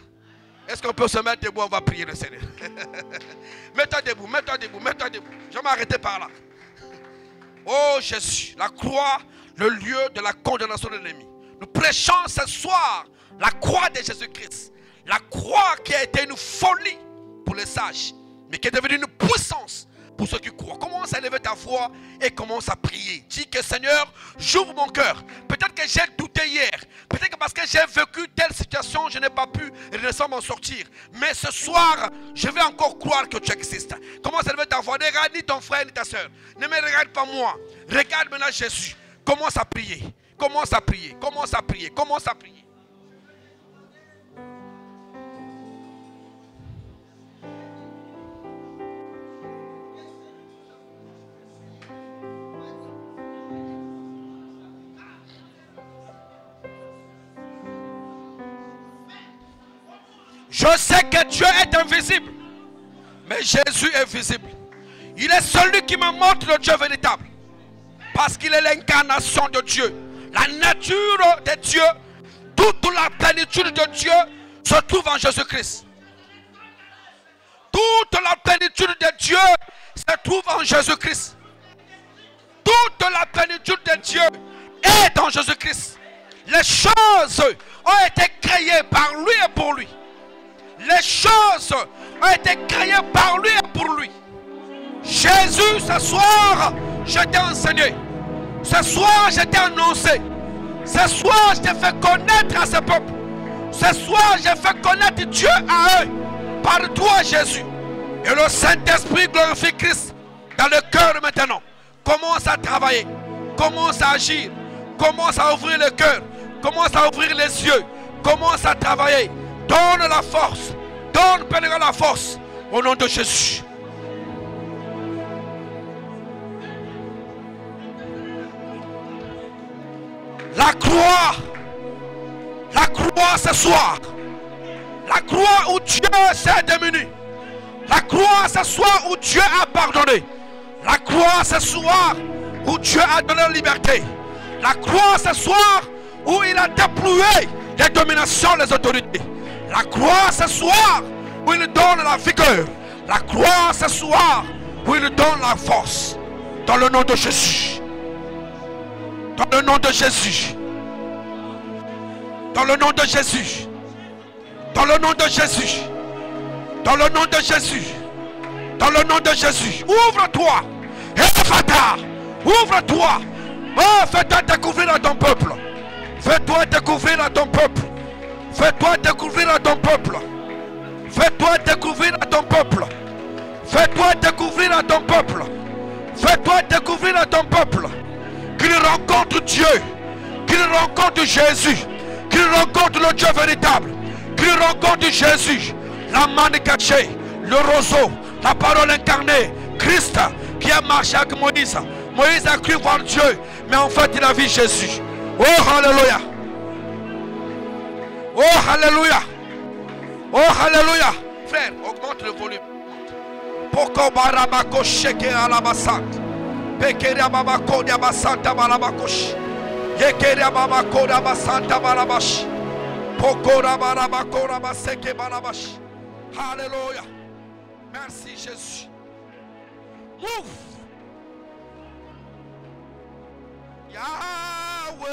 Est-ce qu'on peut se mettre debout? On va prier le Seigneur. Mets-toi debout, mets-toi debout, mets-toi debout. Je vais m'arrêter par là. Oh Jésus, la croix, le lieu de la condamnation de l'ennemi. Nous prêchons ce soir la croix de Jésus-Christ. La croix qui a été une folie pour les sages, mais qui est devenue une puissance pour ceux qui croient. Commence à élever ta voix et commence à prier. Dis que Seigneur, j'ouvre mon cœur. Peut-être que j'ai douté hier. Peut-être que parce que j'ai vécu telle situation, je n'ai pas pu m'en sortir. Mais ce soir, je vais encore croire que tu existes. Commence à élever ta voix. Ne regarde ni ton frère ni ta soeur. Ne me regarde pas moi. Regarde maintenant Jésus. Commence à prier. Commence à prier. Commence à prier. Commence à prier. Je sais que Dieu est invisible, mais Jésus est visible. Il est celui qui me montre le Dieu véritable, parce qu'il est l'incarnation de Dieu. La nature de Dieu, toute la plénitude de Dieu se trouve en Jésus-Christ. Toute la plénitude de Dieu se trouve en Jésus-Christ. Toute la plénitude de Dieu est en Jésus-Christ. Les choses ont été créées par lui et pour lui. Les choses ont été créées par lui et pour lui. Jésus, ce soir, je t'ai enseigné. Ce soir, je t'ai annoncé. Ce soir, je t'ai fait connaître à ce peuple. Ce soir, j'ai fait connaître Dieu à eux. Par toi, Jésus. Et le Saint-Esprit glorifie Christ dans le cœur maintenant. Commence à travailler. Commence à agir. Commence à ouvrir le cœur. Commence à ouvrir les yeux. Commence à travailler. Donne la force. Donne pleinement la force. Au nom de Jésus. La croix. La croix ce soir. La croix où Dieu s'est démuni. La croix ce soir où Dieu a pardonné. La croix ce soir où Dieu a donné la liberté. La croix ce soir où il a déployé les dominations, les autorités. La croix ce soir où il donne la vigueur. La croix ce soir où il donne la force. Dans le nom de Jésus. Dans le nom de Jésus. Dans le nom de Jésus. Dans le nom de Jésus. Dans le nom de Jésus. Dans le nom de Jésus. Ouvre-toi. Ouvre-toi. Oh, fais-toi découvrir à ton peuple. Fais-toi découvrir à ton peuple. Fais-toi découvrir à ton peuple. Fais-toi découvrir à ton peuple. Fais-toi découvrir à ton peuple. Fais-toi découvrir à ton peuple. Qu'il rencontre Dieu. Qu'il rencontre Jésus. Qu'il rencontre le Dieu véritable. Qu'il rencontre Jésus. La manne cachée. Le roseau. La parole incarnée. Christ qui a marché avec Moïse. Moïse a cru voir Dieu. Mais en fait il a vu Jésus. Oh alléluia. Oh alléluia. Oh alléluia. Frère, augmente le volume. Poko barabako sheke alabasant. Pekeria babako diabasanta balabakosh. Yekeria babako diabasanta balabash. Poko rabarabako rabaseke balabash. Alléluia. Merci Jésus. Move. Yahweh.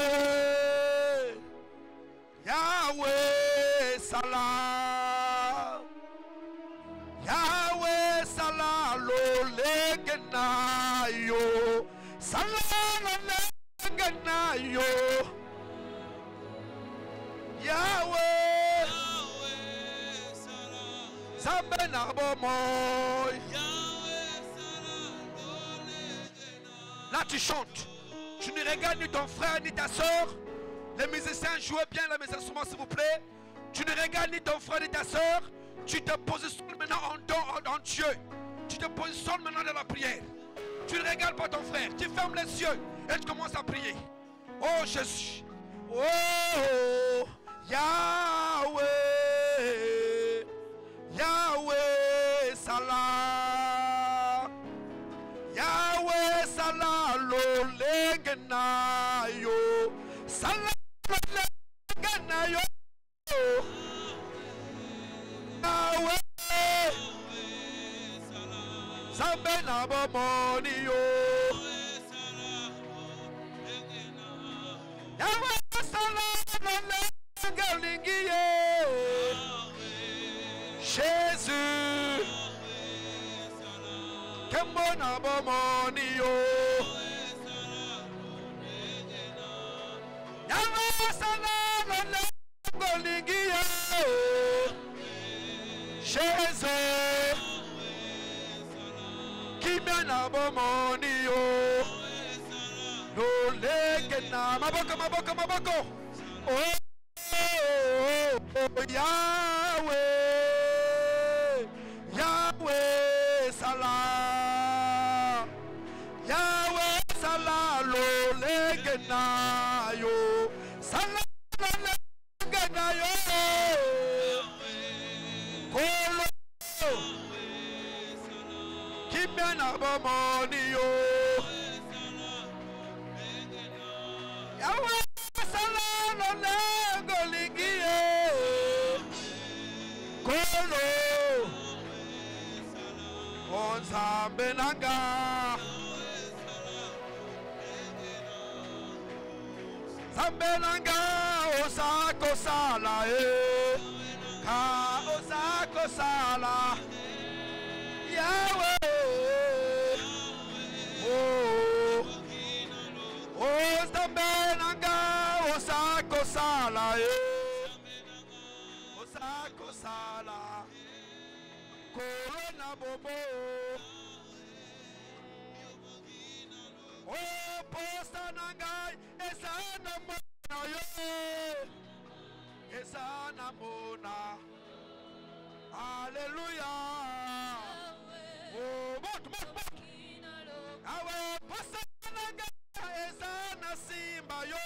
Yahweh salam. Yahweh salam lo legenayo. Salam legenayo. Yahweh. Yahweh salam. Zambena bomoy. Yahweh salam lo legenayo. Là tu chantes. Tu ne regardes ni ton frère ni ta soeur. Les musiciens jouent bien les instruments s'il vous plaît. Tu ne regardes ni ton frère ni ta soeur. Tu te positionnes maintenant en Dieu. tu te positionnes maintenant dans la prière. Tu ne regardes pas ton frère. Tu fermes les yeux et tu commences à prier. Oh Jésus. Oh Yahweh. Yahweh Salah. Yahweh Salah lo legenayo. Salah lo legenayo. Yahweh. Zambe na bomoni yo. Yahweh Salah lo legenayo. Jésus, Kembona bomoni yo. Yahweh Salah lo legenayo. Jésus, Kimena bomoni yo. Lo legena maboko maboko maboko. Oh, Yahweh, Yahweh Salah, Yahweh Salah lo legenayo, Salah lo legenayo, Kolo, Kimena bomoni yo, Yahweh Salah lo legenayo. Kolo Onzambe nanga Zambe nanga Osako sala Ka Osako sala Yahweh Oh Zambe nanga Osako sala Osako sala Corona bobo Oh posta nangai Esana mona yo Esana mona Hallelujah Oh bok Awe posta nangai Esana simba yo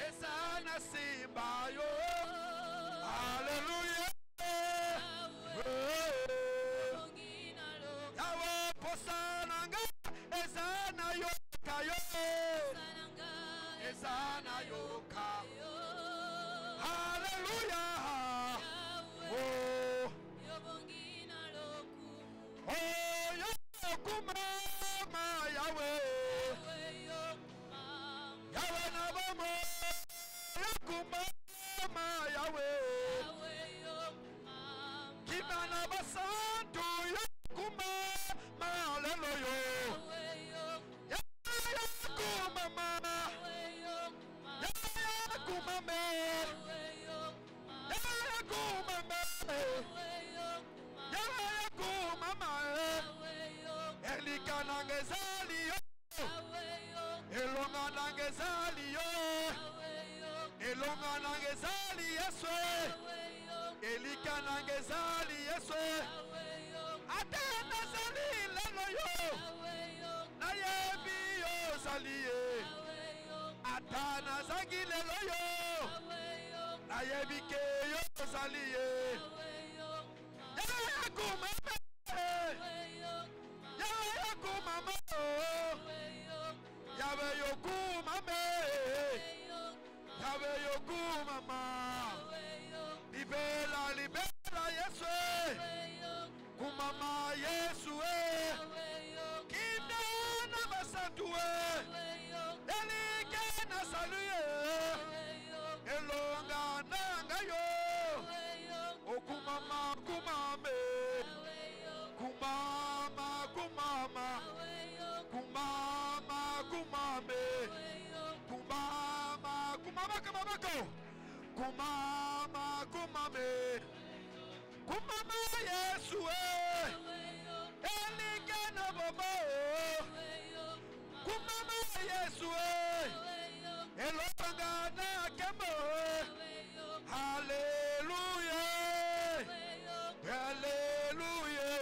Esana simba yo Hallelujah Yahweh posananga Esana yoka yo Esana yoka Hallelujah Oh Oh Yokumama Yahweh Yahweh Nabamo Yokumama Yahweh Kimana Basantu Yokumama Hallelujah Yakumama Yakumama Yakumama Elikanangezali yo Elonganangezali yo Elonganangezali yeswe Elikanangezali yeswe Atena zali lelo yo Nayebi yo zaliye Atana zagi lelo yo Nayebi ke yo zaliye Yakumama Yakumama Yahweh yokumama Yahweh yokumama Libera libera Yesu Kumama Yesu Kindana basantu Elikena saluye Elonga nanga yo Okumama kumame Kumama kumama Kumama kumame Kumama kumama kumamako Kumama kumame Kumama Yesu Elikena bobo Kumama Yesu Elonga na kemo Hallelujah Hallelujah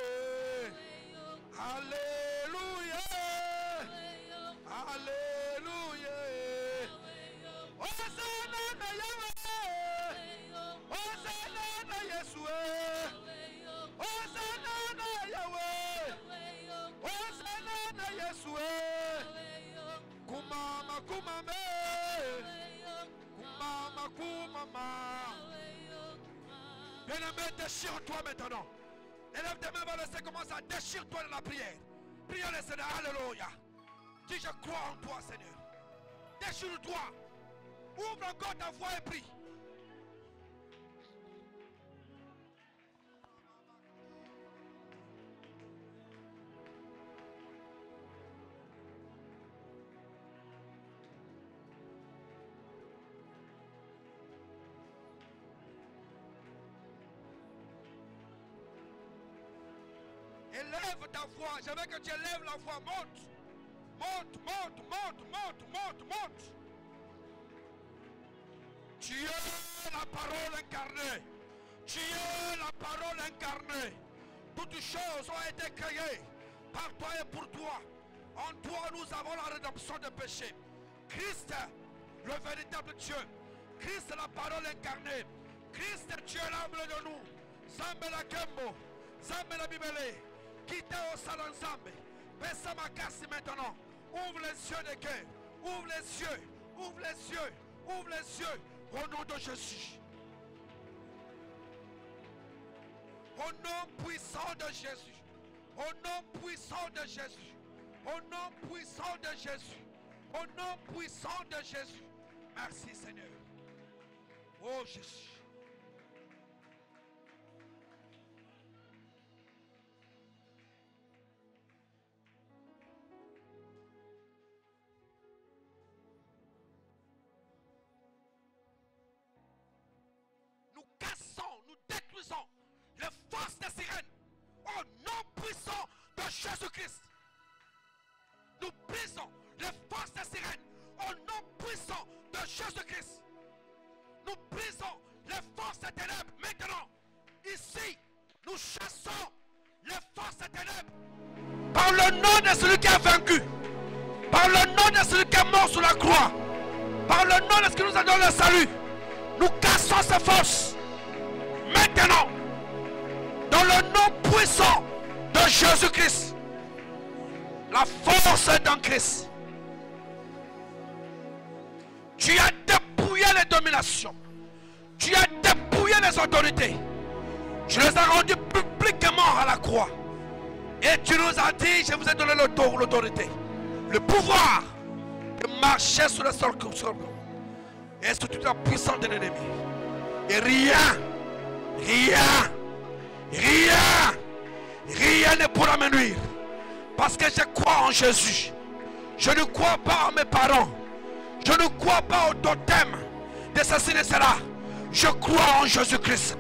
Bien-aimé, déchire-toi maintenant. Élève tes mains vers le ciel, commence à déchire-toi dans la prière. Prie le Seigneur, alléluia. Dis, je crois en toi, Seigneur. Déchire-toi. Ouvre encore ta voix et prie. Élève ta voix. Je veux que tu élèves la voix. Monte. Monte, monte, monte, monte, monte, monte. Tu es la parole incarnée. Tu es la parole incarnée. Toutes choses ont été créées par toi et pour toi. En toi, nous avons la rédemption des péchés. Christ, le véritable Dieu. Christ, la parole incarnée. Christ, tu es l'âme de nous. Zambe la Kembo. Zambe la Bibélé. Quittez au salon Zambe. Pessa ma casse maintenant. Ouvre les yeux de cœur. Ouvre les yeux. Ouvre les yeux. Ouvre les yeux. Au nom de Jésus. Au nom puissant de Jésus. Au nom puissant de Jésus. Au nom puissant de Jésus. Au nom puissant de Jésus. Merci Seigneur. Oh Jésus. Nous cassons, nous détruisons les forces des sirènes au nom puissant de Jésus-Christ. Nous brisons les forces des sirènes au nom puissant de Jésus-Christ. Nous brisons les forces des ténèbres maintenant. Ici, nous chassons les forces des ténèbres par le nom de celui qui a vaincu, par le nom de celui qui est mort sur la croix, par le nom de celui qui nous a donné le salut. Nous cassons ces forces maintenant dans le nom puissant de Jésus-Christ. La force est dans Christ. Tu as dépouillé les dominations. Tu as dépouillé les autorités. Tu les as rendues publiquement à la croix. Et tu nous as dit, je vous ai donné l'autorité, le pouvoir de marcher sur le sol et sur toute la puissance de l'ennemi. Et rien ne pourra me nuire. Parce que je crois en Jésus. Je ne crois pas en mes parents. Je ne crois pas au totem de ceci et cela. Je crois en Jésus-Christ.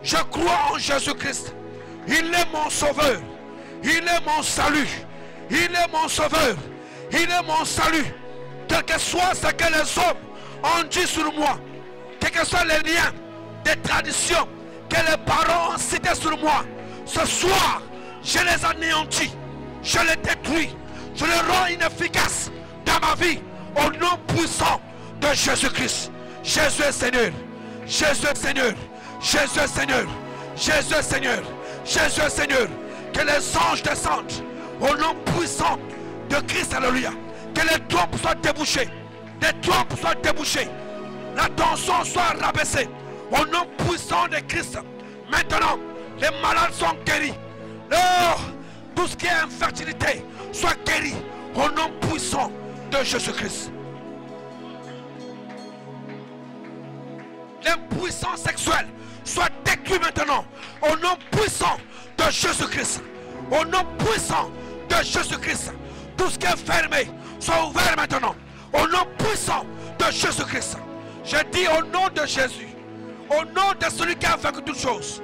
Je crois en Jésus-Christ. Il est mon sauveur. Il est mon salut. Il est mon sauveur. Il est mon salut. Quel que soit ce que les hommes ont dit sur moi, quels que soient les liens des traditions que les parents ont cités sur moi, ce soir, je les anéantis. Je les détruis. Je les rends inefficaces dans ma vie. Au nom puissant de Jésus-Christ. Jésus est Seigneur. Jésus est Seigneur. Jésus est Seigneur. Jésus est Seigneur. Jésus est Seigneur. Que les anges descendent. Au nom puissant de Christ. Alléluia. Que les trompes soient débouchées. Les trompes soient débouchées. La tension soit rabaissée. Au nom puissant de Christ. Maintenant, les malades sont guéris. Tout ce qui est infertilité soit guéri au nom puissant de Jésus-Christ. L'impuissance sexuelle soit détruite maintenant au nom puissant de Jésus-Christ. Au nom puissant de Jésus-Christ. Tout ce qui est fermé soit ouvert maintenant au nom puissant de Jésus-Christ. Je dis au nom de Jésus, au nom de celui qui a vaincu toutes choses,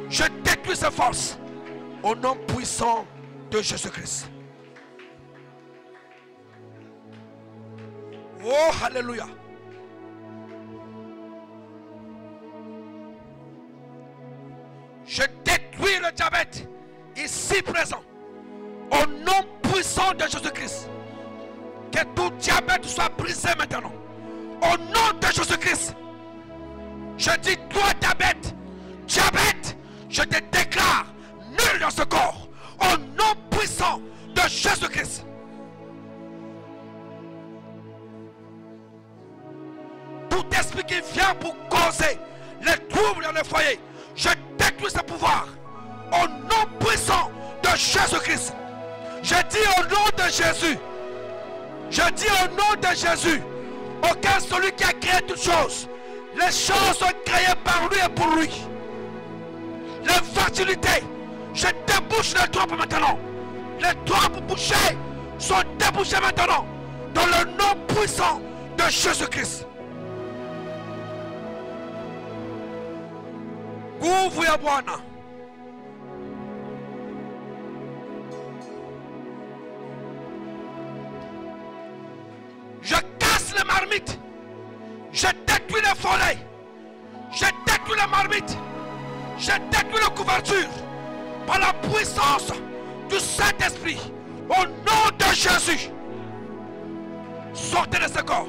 je détruis ses forces au nom puissant de Jésus-Christ. Oh, alléluia. Je détruis le diabète ici présent au nom puissant de Jésus-Christ. Que tout diabète soit brisé maintenant au nom de Jésus-Christ. Je dis toi diabète, je te déclare nul dans ce corps au nom puissant de Jésus-Christ. Saint-Esprit qui vient pour causer les troubles dans le foyer, je détruis ce pouvoir au nom puissant de Jésus-Christ. Je dis au nom de Jésus, je dis au nom de Jésus, aucun celui qui a créé toutes choses, les choses sont créées par lui et pour lui. L'infertilité, je débouche les trompes maintenant. Les trompes bouchées sont débouchées maintenant dans le nom puissant de Jésus-Christ. Nguvu ya Bwana. Je casse les marmites. Je détruis les follets. Je détruis les marmites. Je détruis les couvertures. Par la puissance du Saint-Esprit. Au nom de Jésus. Sortez de ce corps.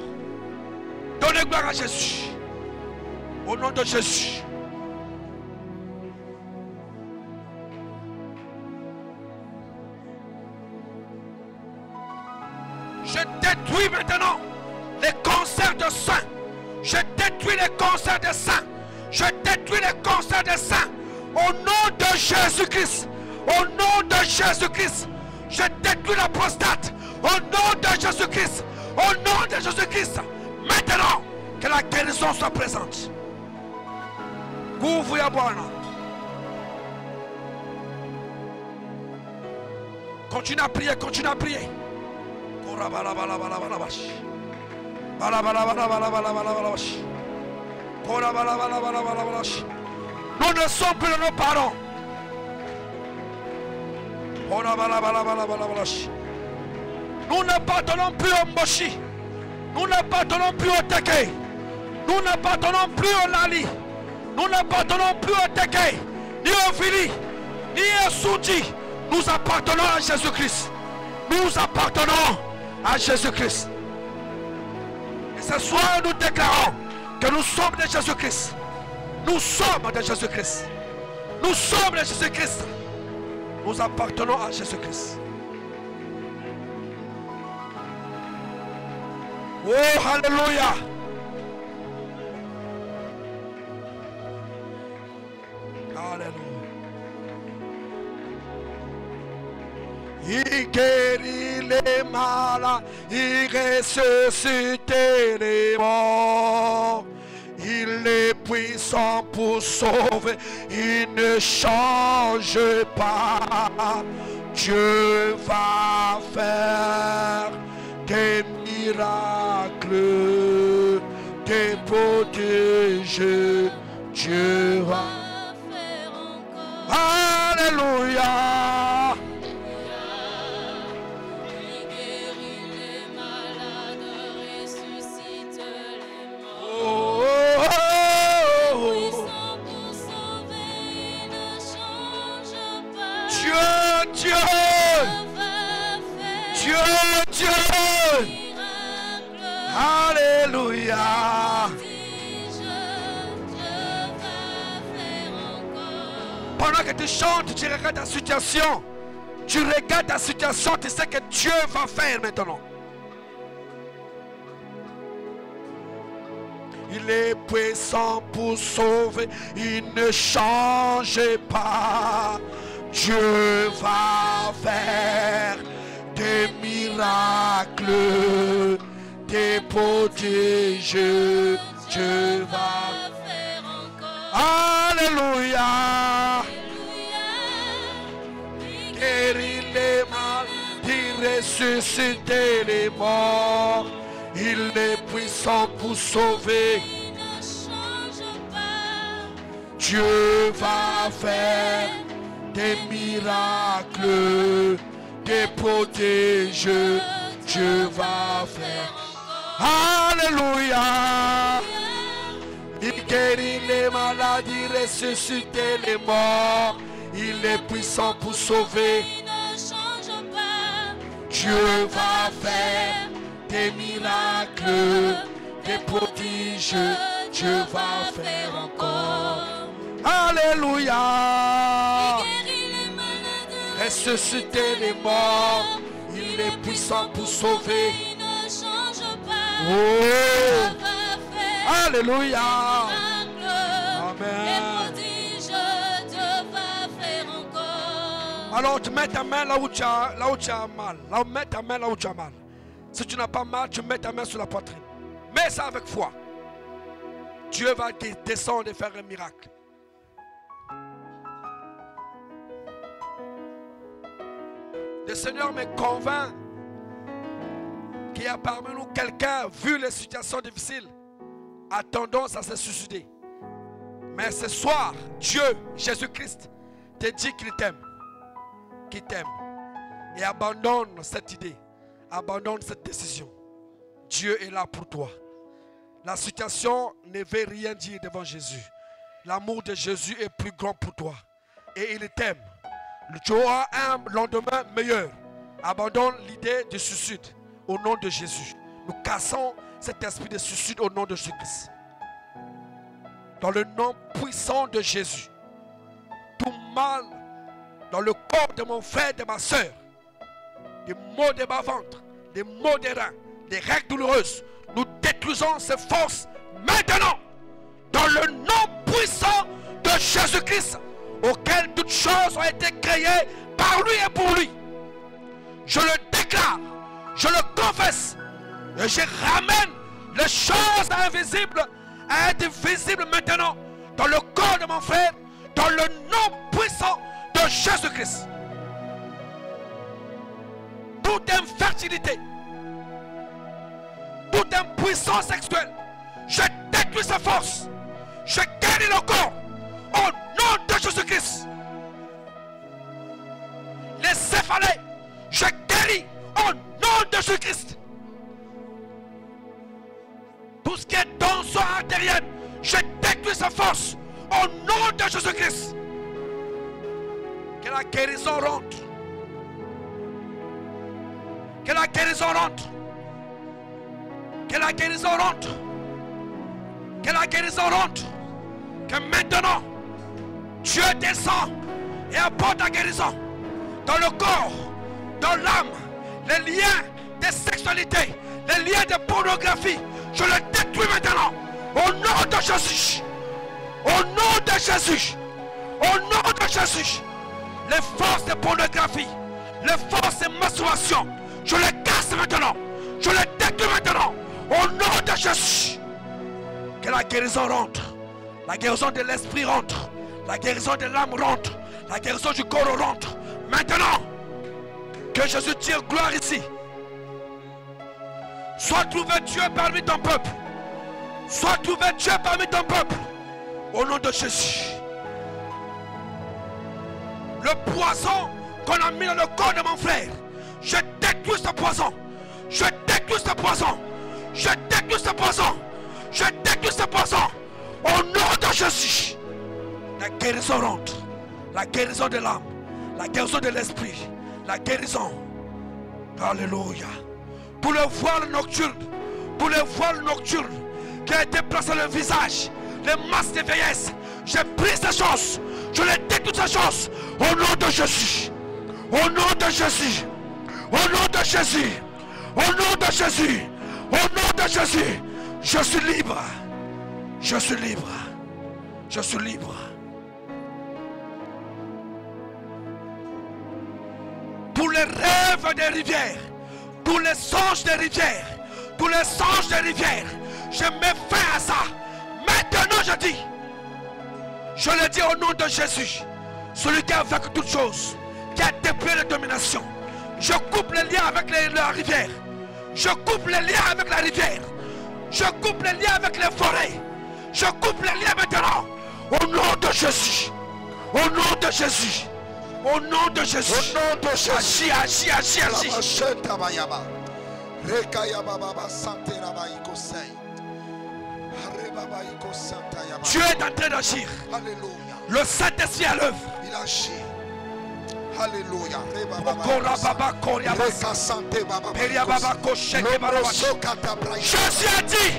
Donnez gloire à Jésus. Au nom de Jésus. Je détruis maintenant les cancers de sein. Je détruis les cancers de sein. Je détruis les cancers de sein. Au nom de Jésus-Christ. Au nom de Jésus-Christ. Je détruis la prostate. Au nom de Jésus-Christ. Au nom de Jésus-Christ. Maintenant, que la guérison soit présente. Nguvu ya Bwana. Continue à prier, continue à prier. Nous ne sommes plus nos parents. Nous ne pardonnons plus au Moshi. Nous ne pardonnons plus au Teke. Nous ne pardonnons plus au Lali. Nous ne pardonnons plus au Teke, ni au Vili, ni au Soudi. Nous appartenons à Jésus-Christ. Nous appartenons à Jésus-Christ. Et ce soir, nous déclarons que nous sommes de Jésus-Christ. Nous sommes de Jésus-Christ. Nous sommes de Jésus-Christ. Nous appartenons à Jésus-Christ. Oh, Alléluia. Alléluia. Il guérit les malades, il ressuscite les morts. Il est puissant pour sauver, il ne change pas. Dieu va faire des miracles, des prodiges. Dieu va faire encore. Alléluia. Dieu. Alléluia. Pendant que tu chantes, tu regardes ta situation. Tu regardes ta situation, tu sais que Dieu va faire maintenant. Il est puissant pour sauver, il ne change pas. Dieu va faire des miracles, des prodiges. Dieu va faire encore. Alléluia. Il guérit les malades, il ressuscite les morts. Il est puissant pour sauver. Il ne change pas. Dieu va faire des miracles, des prodiges. Dieu va faire. Alléluia. Il guérit les malades, il ressuscite les morts. Il est puissant pour sauver. Il ne change pas. Dieu va faire des miracles, des prodiges. Dieu va faire encore. Alléluia. Il guérit les malades, ressuscite les morts. Il est puissant pour sauver. Il ne change pas. Oh. Alléluia. Amen. Les prodiges Dieu va faire encore. Alors tu mets ta main là où tu as mal. Là, mets ta main là où tu as mal. Si tu n'as pas mal, tu mets ta main sur la poitrine. Mets ça avec foi. Dieu va descendre et faire un miracle. Le Seigneur me convainc qu'il y a parmi nous quelqu'un, vu les situations difficiles, a tendance à se suicider. Mais ce soir, Dieu, Jésus-Christ, te dit qu'il t'aime. Qu'il t'aime. Et abandonne cette idée. Abandonne cette décision. Dieu est là pour toi. La situation ne veut rien dire devant Jésus. L'amour de Jésus est plus grand pour toi. Et il t'aime. Tu auras un lendemain meilleur. Abandonne l'idée du suicide au nom de Jésus. Nous cassons cet esprit de suicide au nom de Jésus-Christ. Dans le nom puissant de Jésus. Tout mal dans le corps de mon frère, de ma soeur, des maux de ma ventre, des maux des reins, des règles douloureuses, nous détruisons ces forces maintenant dans le nom puissant de Jésus-Christ, auquel toutes choses ont été créées par lui et pour lui. Je le déclare, je le confesse, et je ramène les choses invisibles à être visibles maintenant dans le corps de mon frère, dans le nom puissant de Jésus-Christ. Toute infertilité, toute impuissance sexuelle, je détruis sa force. Je guéris le corps au nom de Jésus-Christ. Les céphalées, je guéris au nom de Jésus-Christ. Tout ce qui est tension artérielle, je détruis sa force au nom de Jésus-Christ. Que la guérison rentre. Que la guérison rentre. Que la guérison rentre. Que la guérison rentre. Que maintenant, Dieu descend et apporte la guérison dans le corps, dans l'âme, les liens de sexualité, les liens de pornographie. Je les détruis maintenant. Au nom de Jésus. Au nom de Jésus. Au nom de Jésus. Les forces de pornographie, les forces de masturbation, je les casse maintenant. Je les détruis maintenant. Au nom de Jésus. Que la guérison rentre. La guérison de l'esprit rentre. La guérison de l'âme rentre. La guérison du corps rentre. Maintenant, que Jésus tire gloire ici. Sois trouvé Dieu parmi ton peuple. Sois trouvé Dieu parmi ton peuple. Au nom de Jésus. Le poison qu'on a mis dans le corps de mon frère, je détruis ce poison. Je détruis ce poison. Je détruis ce poison. Je détruis ce poison. Au nom de Jésus. La guérison rentre. La guérison de l'âme. La guérison de l'esprit. La guérison. Alléluia. Pour le voile nocturne. Pour le voile nocturne qui a été placé sur le visage. Les masques de vieillesse. J'ai pris ces choses. Je les détruis ces choses. Au nom de Jésus. Au nom de Jésus. Au nom de Jésus. Au nom de Jésus. Au nom de Jésus. Je suis libre. Je suis libre. Je suis libre. Tous les rêves des rivières, tous les songes des rivières, tous les songes des rivières, je mets fin à ça. Maintenant je dis, je le dis au nom de Jésus, celui qui a vaincu toutes choses, qui a déplié la domination. Je coupe les liens avec la rivière. Je coupe les liens avec la rivière. Je coupe les liens avec les forêts. Je coupe les liens maintenant. Au nom de Jésus. Au nom de Jésus. Au nom de Jésus. Au nom de Jésus. Agis, agis, agis, agis. Dieu est en train d'agir. Le Saint-Esprit à l'œuvre. Il agit. Alléluia. Jésus a dit,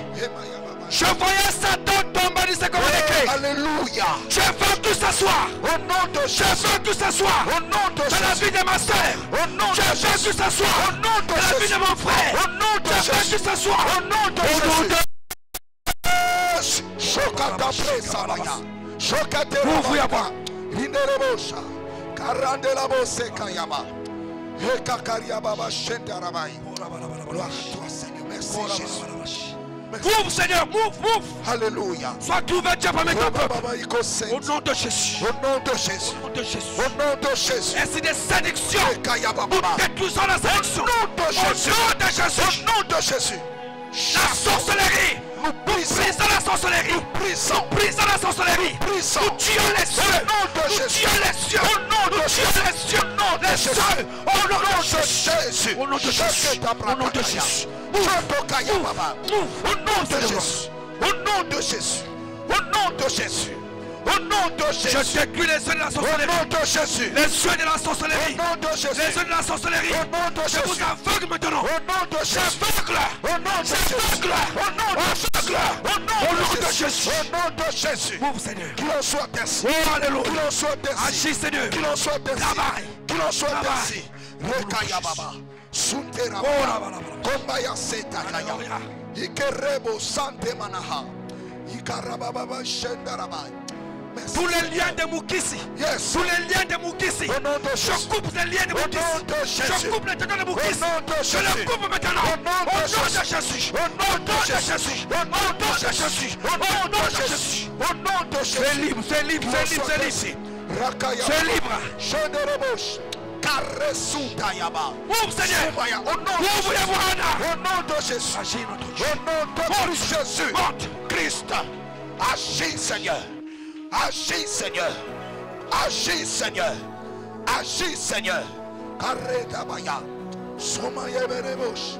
je voyais Satan tomber du second décret. Alléluia. Je veux que ce soit. Au nom de Jésus. Je veux que ce soit. Au nom de dans la vie de ma soeur. Au nom je veux que ce soit. Au nom de dans la vie de mon frère. Au nom de je veux que ce soit. Au nom de Jésus. presa baya. Shokate baba. Rinerebosha. Karandela bose kayama. Hekakaria baba shenda rabai. Gloire à toi Seigneur. Merci Jésus. Move Seigneur, move. Alléluia. Sois ouvert Dieu parmi ton peuple. Au Au nom de Jésus. nom de Jésus. Au nom de Jésus. Au nom de Jésus. Ainsi des séductions. Kaya baba. Nous détruisons la séduction. Au nom de Jésus. Au nom de Jésus. Au nom de Jésus. La sorcellerie. Nous Brisons la sorcellerie. Brisons la sorcellerie. Brisons. Nous tuons les cieux. Au nom de Nous Jésus. tuons les cieux. Au nom de Nous tuons les cieux. Les cieux. Au nom de Jésus. Au nom de Jésus. Au nom de Jésus. Au nom de Jésus. Au nom de Jésus. Au nom de Jésus. Au nom de Jésus. Je détruis les yeux de la Au sorcellerie. nom de Jésus. Les yeux de la sorcellerie. Au nom de Jésus. Les yeux de la sorcellerie. Au nom de Je vous Jésus. aveugle maintenant. Au nom de Jésus. J'aveugle. Au nom de Jésus. J'aveugle. Au nom de Jésus. Au nom de Jésus. Au nom de Jésus. Move Seigneur. Qu'il en soit ainsi. Oh alléluia. Qu'il en soit ainsi. Agis Seigneur. Qu'il en soit ainsi. Travaille. Qu'il en soit Travaille. ainsi. Rekaya baba. Suntera Oh là baba. là là. Kombaya seta kaya. Alléluia. Ikerebo sante manaha. Ikarababa shendarabai. Merci. Tous les liens de Moukissi. Yes. Tous les liens de Moukissi. Au nom de Je Jésus. coupe les liens de Au nom Moukissi. de Jésus. Je coupe les tétons de Moukissi. Au nom de Je les Jésus. coupe maintenant. Au nom de Jésus. Au nom de Jésus. Au nom de Jésus. Au nom de Jésus. Au nom de Jésus. C'est libre, c'est libre, c'est libre, c'est libre. Rakaya. C'est libre. Jenerebos. Karesuta yaba. Ouvre Seigneur. Au nom de Ouvre les voies. Au nom de Jésus. Agis notre Dieu. Au nom de Christ Jésus. Monte. Christ. Agis Seigneur. Agis Seigneur. Agis Seigneur. Agis Seigneur. Kareta baya. Soma yeberebos.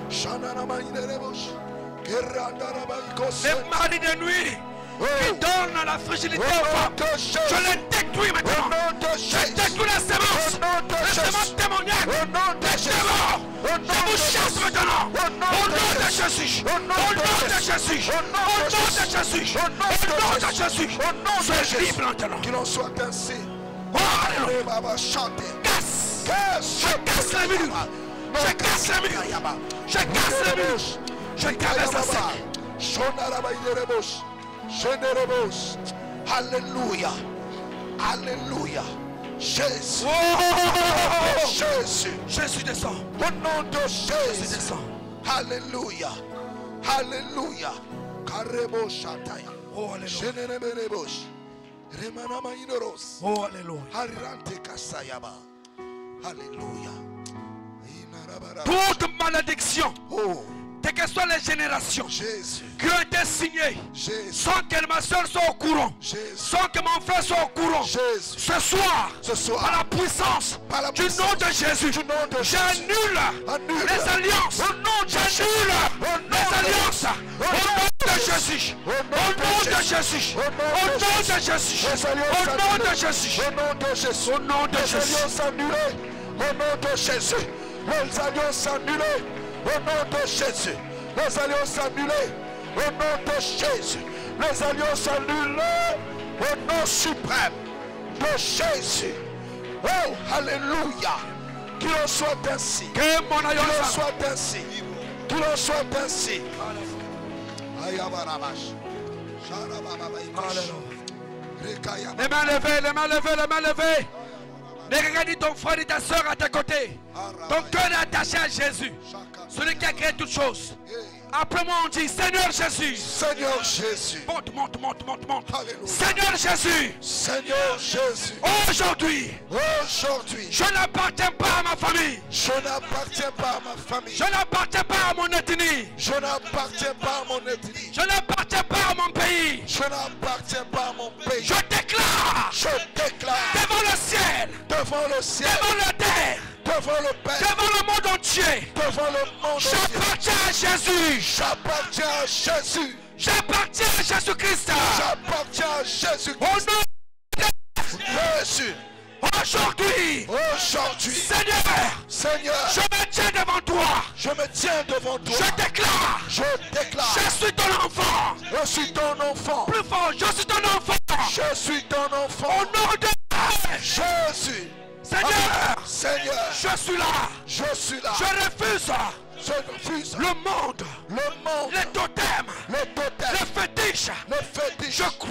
Shanana maïnerebos. Kerandara baïkos. Les maris de nuit qui donnent la fragilité aux femmes. Je les détruis maintenant. Au nom de Je Jésus. détruis la sémence. Au nom de La sémence Jésus. démoniaque. Au nom de Des Jésus. démons. Au Je nom vous de chasse Jésus. maintenant. Au nom Au de nom de Jésus. Jésus. Au Au nom nom de de Jésus. Jésus. Au Au nom nom de de Jésus. Jésus. Au Au nom de nom de Jésus. Jésus. Au nom de Sois Jésus. libre maintenant. Qu'il en soit ainsi. Oh, alléluia. Et Baba chante. Casse. Casse. Je casse les murs. Je casse les murs. Je casse les murs. Je caresse la sec. Alléluia. Alléluia. Jésus. Oh, Jésus. Jésus descend. Au nom de Jésus Jésus. descend. Alléluia. Alléluia. Karebo Shataya. Oh, alléluia. Shenenemerebosh. Remanama Inoros. Oh, alléluia. Harante Kasayaba. Alléluia. Inarabara. Toute malédiction, Oh, quelles que soient les générations Jésus. qui ont été signées, Jésus. sans que ma soeur soit au courant, Jésus. sans que mon frère soit au courant, Jésus. ce soir, Ce soir. par la puissance Par la du puissance nom de Jésus, du nom de Jésus. j'annule Annule. les alliances. Au nom de Jésus. J'annule Au nom les de alliances. Jésus. Au nom de Jésus. Au Au nom de Jésus. Au Au nom de nom de Jésus. Jésus. Les alliances Au nom de annulées. Jésus. Au nom de Jésus. Au nom de Les Jésus. alliances annulées. Au nom de Jésus. Les alliances annulées. Au nom de Jésus. Les alliances annulées. Au nom de Jésus. Les alliances annulées. Au nom suprême de Jésus. Oh, alléluia. Qu'il en soit ainsi. Que mon Qu'il en alliance soit ainsi. Qu'il en soit ainsi. Ayabarabash. Sharabababaikosh. Rekaya. Les mains levées, les mains levées, les mains levées. Ne regarde ton frère et ta soeur à tes côtés. Ton cœur est attaché à Jésus, celui qui a créé toutes choses. Après moi, on dit Seigneur Jésus. Seigneur Jésus. Monte, monte, monte, monte, monte. Alléluia. Seigneur Jésus. Seigneur Jésus. Aujourd'hui, Aujourd'hui, je n'appartiens pas à ma famille. je n'appartiens pas à ma famille. Je n'appartiens pas à mon ethnie. Je n'appartiens pas à mon ethnie. Je n'appartiens pas à mon pays. Je n'appartiens pas à mon pays. Je déclare Je déclare devant le ciel, devant le ciel, devant la terre, devant le Père, devant le monde entier, devant le monde entier. j'appartiens à Jésus. J'appartiens à Jésus. J'appartiens à Jésus-Christ. J'appartiens à Jésus. Au nom Jésus. aujourd'hui, Aujourd'hui, Seigneur, Seigneur, je me tiens devant toi. je me tiens devant toi. Je déclare, Je déclare, je suis ton enfant. je suis ton enfant. Plus fort, je suis ton enfant. Je suis ton Au enfant. nom de Jésus. Seigneur, Seigneur, je suis là. je suis là. Je refuse Je le monde, le monde, les totems, le totem, les fétiches. le fétiche. Je crois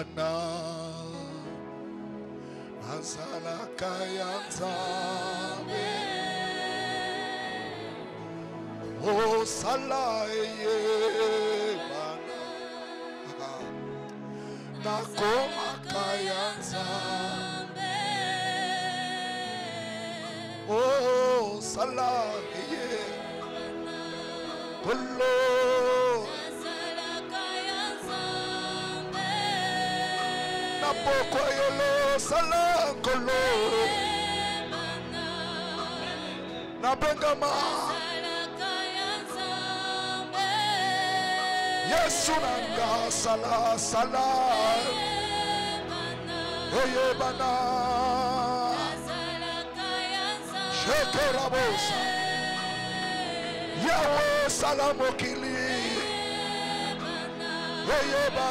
bana nazalaka ya Nzambe osala eyebana nakomaka ya Nzambe osala eyebana kolo poko yolo salankolo na bengama Yesu nanga sala sala eye bana shekerabosa Yahweh salamokili eye ba